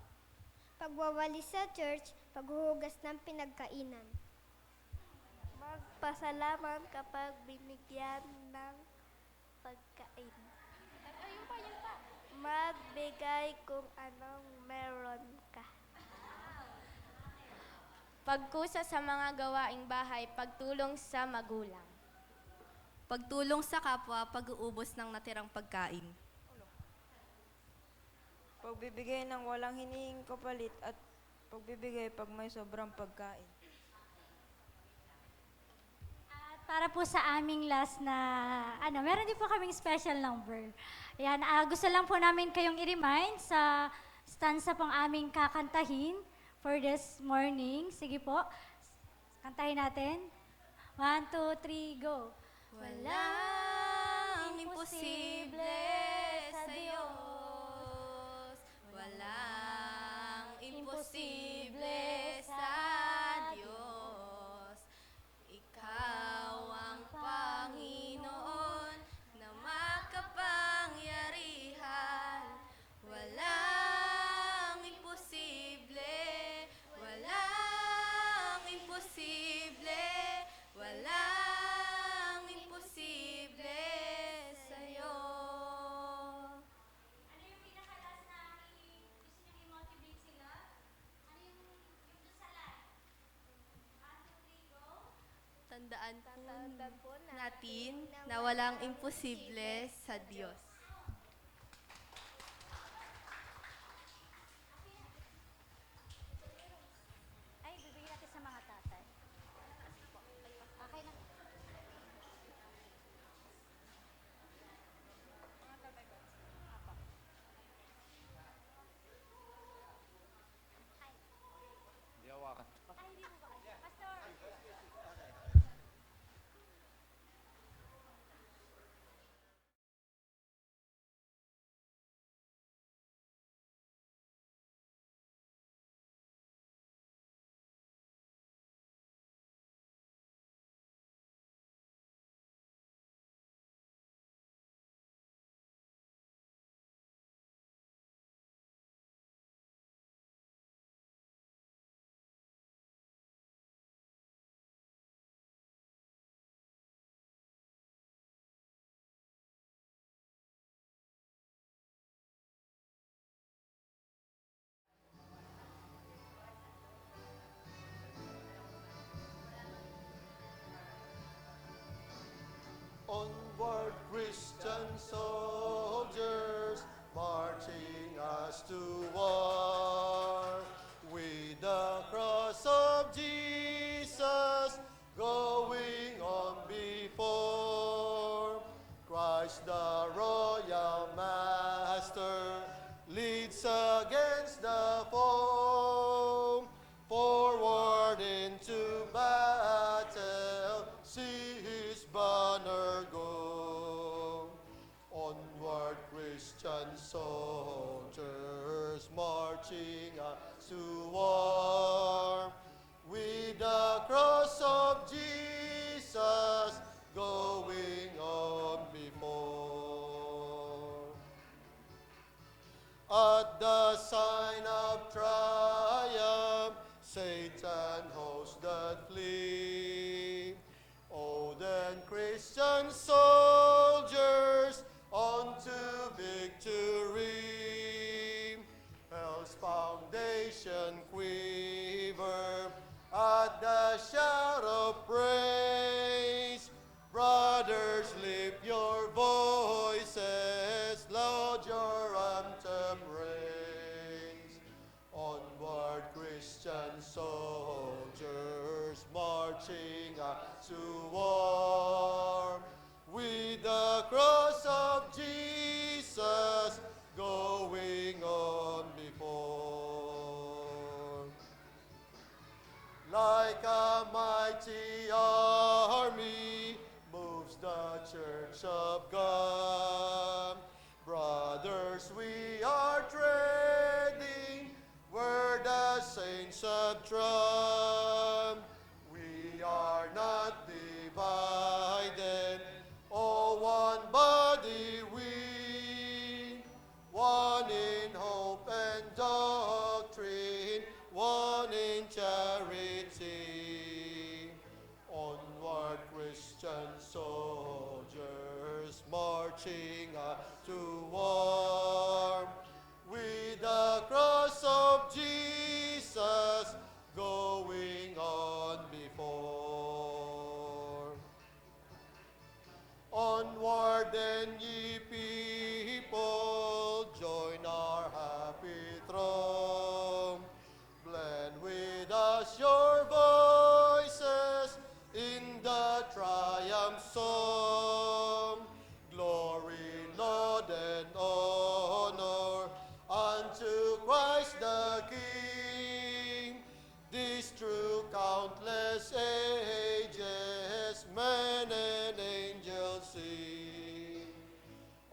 Pagwawalis sa church, paghuhugas ng pinagkainan. Magpasalamat kapag binigyan ng pagkain. Magbigay kung anong meron ka. Pagkusa sa mga gawaing bahay, pagtulong sa magulang. Pagtulong sa kapwa, pag-uubos ng natirang pagkain. Pagbibigay ng walang hinihing kapalit at pagbibigay pag may sobrang pagkain. At para po sa aming last na, meron din po kaming special number. Ayan, gusto lang po namin kayong i-remind sa stanza pong aming kakantahin for this morning. Sige po, kantahin natin. 1, 2, 3, go! Walang imposible sa Diyos. Walang imposible sa Diyos. Ikaw ang Panginoon na makapangyarihan. Walang imposible. Walang imposible. Walang imposible sa'yo. Ano yung pinakalas na gusto nyo i-motivate sila? Ano yung dasalan? 1, 2, 3, go! Tandaan po natin na walang imposible sa Diyos. Onward, Christian soldiers, marching us to war. With the cross of Jesus going on before, Christ the royal master leads against the foe. Forward into battle, see his banner go. Onward, Christian soldiers, marching us to war. With the cross of Jesus going on before. At the sign of triumph, Satan hosts that flee. Oh, then Christian soldiers, on to victory. Hell's foundation quiver at the shout of praise. Brothers, lift your voices, loud your anthem raise. Onward, Christian soldiers, marching to war. With the cross of Jesus going on before. Like a mighty army moves the church of God. Brothers, we are treading where the saints have trod. We are not divided, all one body we, one in hope and doctrine, one in charity. Onward, Christian soldiers, marching to war. With the cross of Jesus going on before. Onward then, ye people, join our happy throng. Blend with us your voices in the triumph song. Glory, Lord, and honor unto Christ the King. This through countless ages, men and angels sing.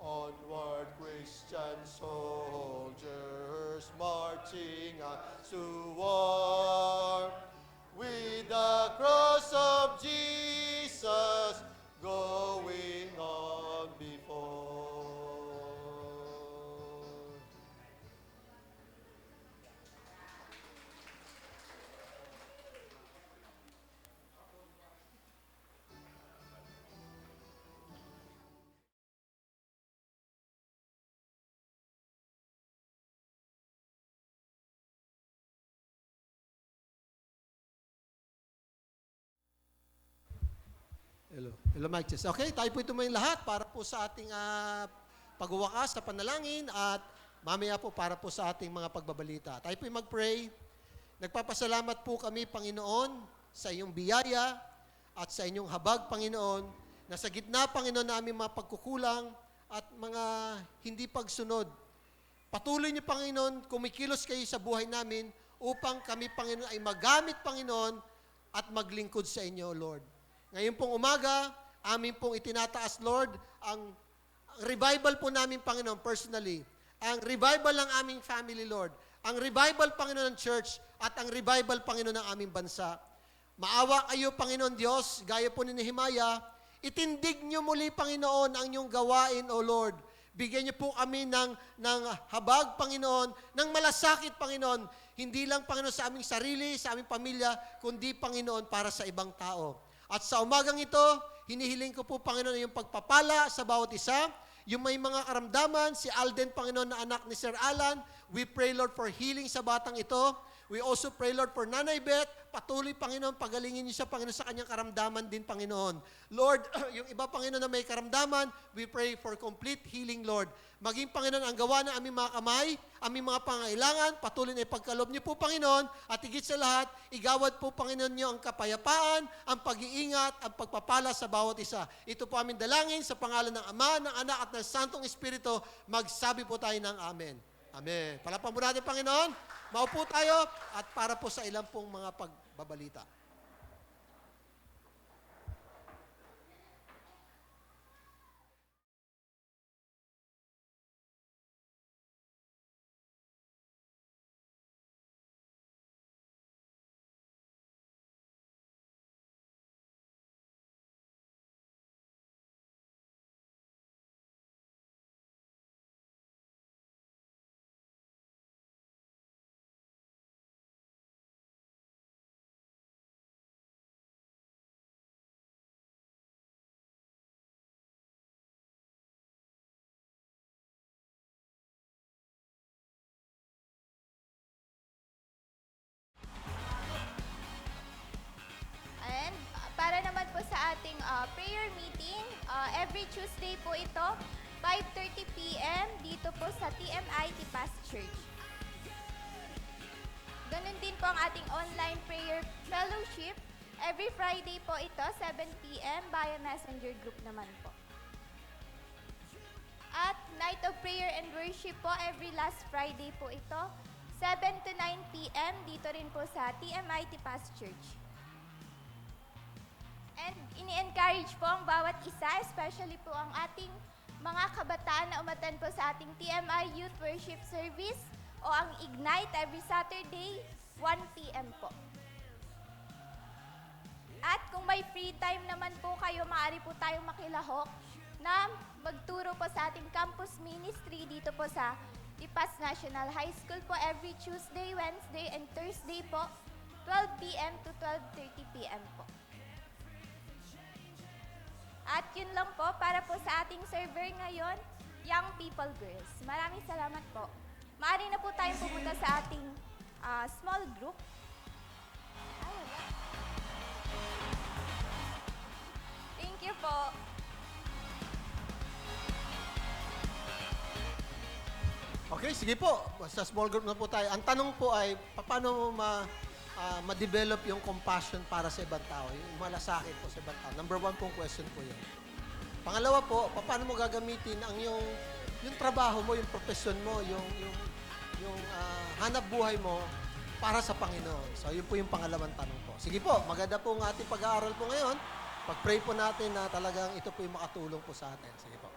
Onward, Christian soldiers, marching to war. With the cross of Jesus going on before. Hello. Hello, Mike. Okay, tayo po tumayin lahat para po sa ating pagwawakas sa panalangin at mamaya po para po sa ating mga pagbabalita. Tayo po mag-pray. Nagpapasalamat po kami, Panginoon, sa iyong biyaya at sa inyong habag, Panginoon, na sa gitna, Panginoon, na aming mga pagkukulang at mga hindi pagsunod. Patuloy niyo, Panginoon, kumikilos kayo sa buhay namin upang kami, Panginoon, ay magamit, Panginoon, at maglingkod sa inyo, Lord. Ngayon pong umaga, amin pong itinataas, Lord, ang revival po namin, Panginoon, personally. Ang revival ng aming family, Lord. Ang revival, Panginoon, ng church at ang revival, Panginoon, ng aming bansa. Maawa kayo, Panginoon Diyos, gaya po ni Nehemiah, itindig niyo muli, Panginoon, ang inyong gawain, O Lord. Bigyan niyo po kami ng habag, Panginoon, ng malasakit, Panginoon, hindi lang, Panginoon, sa aming sarili, sa aming pamilya, kundi, Panginoon, para sa ibang tao. At sa umagang ito, hinihiling ko po, Panginoon, yung pagpapala sa bawat isa, yung may mga karamdaman, si Alden, Panginoon, na anak ni Sir Alan, we pray, Lord, for healing sa batang ito. We also pray, Lord, for Nanay Beth. Patuloy, Panginoon, pagalingin niyo siya, Panginoon, sa kanyang karamdaman din, Panginoon. Lord, yung iba, Panginoon, na may karamdaman, we pray for complete healing, Lord. Maging, Panginoon, ang gawa ng aming mga kamay, aming mga pangailangan, patuloy na ipagkaloob niyo po, Panginoon, at higit sa lahat, igawad po, Panginoon, niyo ang kapayapaan, ang pag-iingat, ang pagpapala sa bawat isa. Ito po aming dalangin sa pangalan ng Ama, ng Anak, at ng Santong Espiritu. Magsabi po tayo ng Amen. Amen. Palapan po natin, Panginoon. Maupo tayo at para po sa ilang pong mga pagbabalita. And para naman po sa ating prayer meeting, every Tuesday po ito, 5:30 p.m. dito po sa TMI Tipas Church. Ganun din po ang ating online prayer fellowship. Every Friday po ito, 7 p.m. via Messenger group naman po. At Night of Prayer and Worship po, every last Friday po ito, 7 to 9 p.m. dito rin po sa TMI Tipas Church. And ini-encourage po ang bawat isa, especially po ang ating mga kabataan na umatan po sa ating TMI Youth Worship Service o ang Ignite every Saturday, 1 p.m. po. At kung may free time naman po kayo, maaari po tayong makilahok na magturo po sa ating campus ministry dito po sa Tipas National High School po every Tuesday, Wednesday, and Thursday po, 12 p.m. to 12:30 p.m. po. At yun lang po para po sa ating server ngayon, Young People Girls. Maraming salamat po. Maaari na po tayong pumunta sa ating small group. Ay, wala. Thank you po. Okay, sige po. Sa small group na po tayo. Ang tanong po ay, paano mo ma-develop yung compassion para sa ibang tao, yung malasakit po sa ibang tao. Number 1 pong question po yun. Pangalawa po, paano mo gagamitin ang yung trabaho mo, yung profession mo, yung hanap buhay mo para sa Panginoon. So, yun po yung pangalawang tanong po. Sige po, maganda po ang ating pag-aaral po ngayon. Pag-pray po natin na talagang ito po yung makatulong po sa atin. Sige po.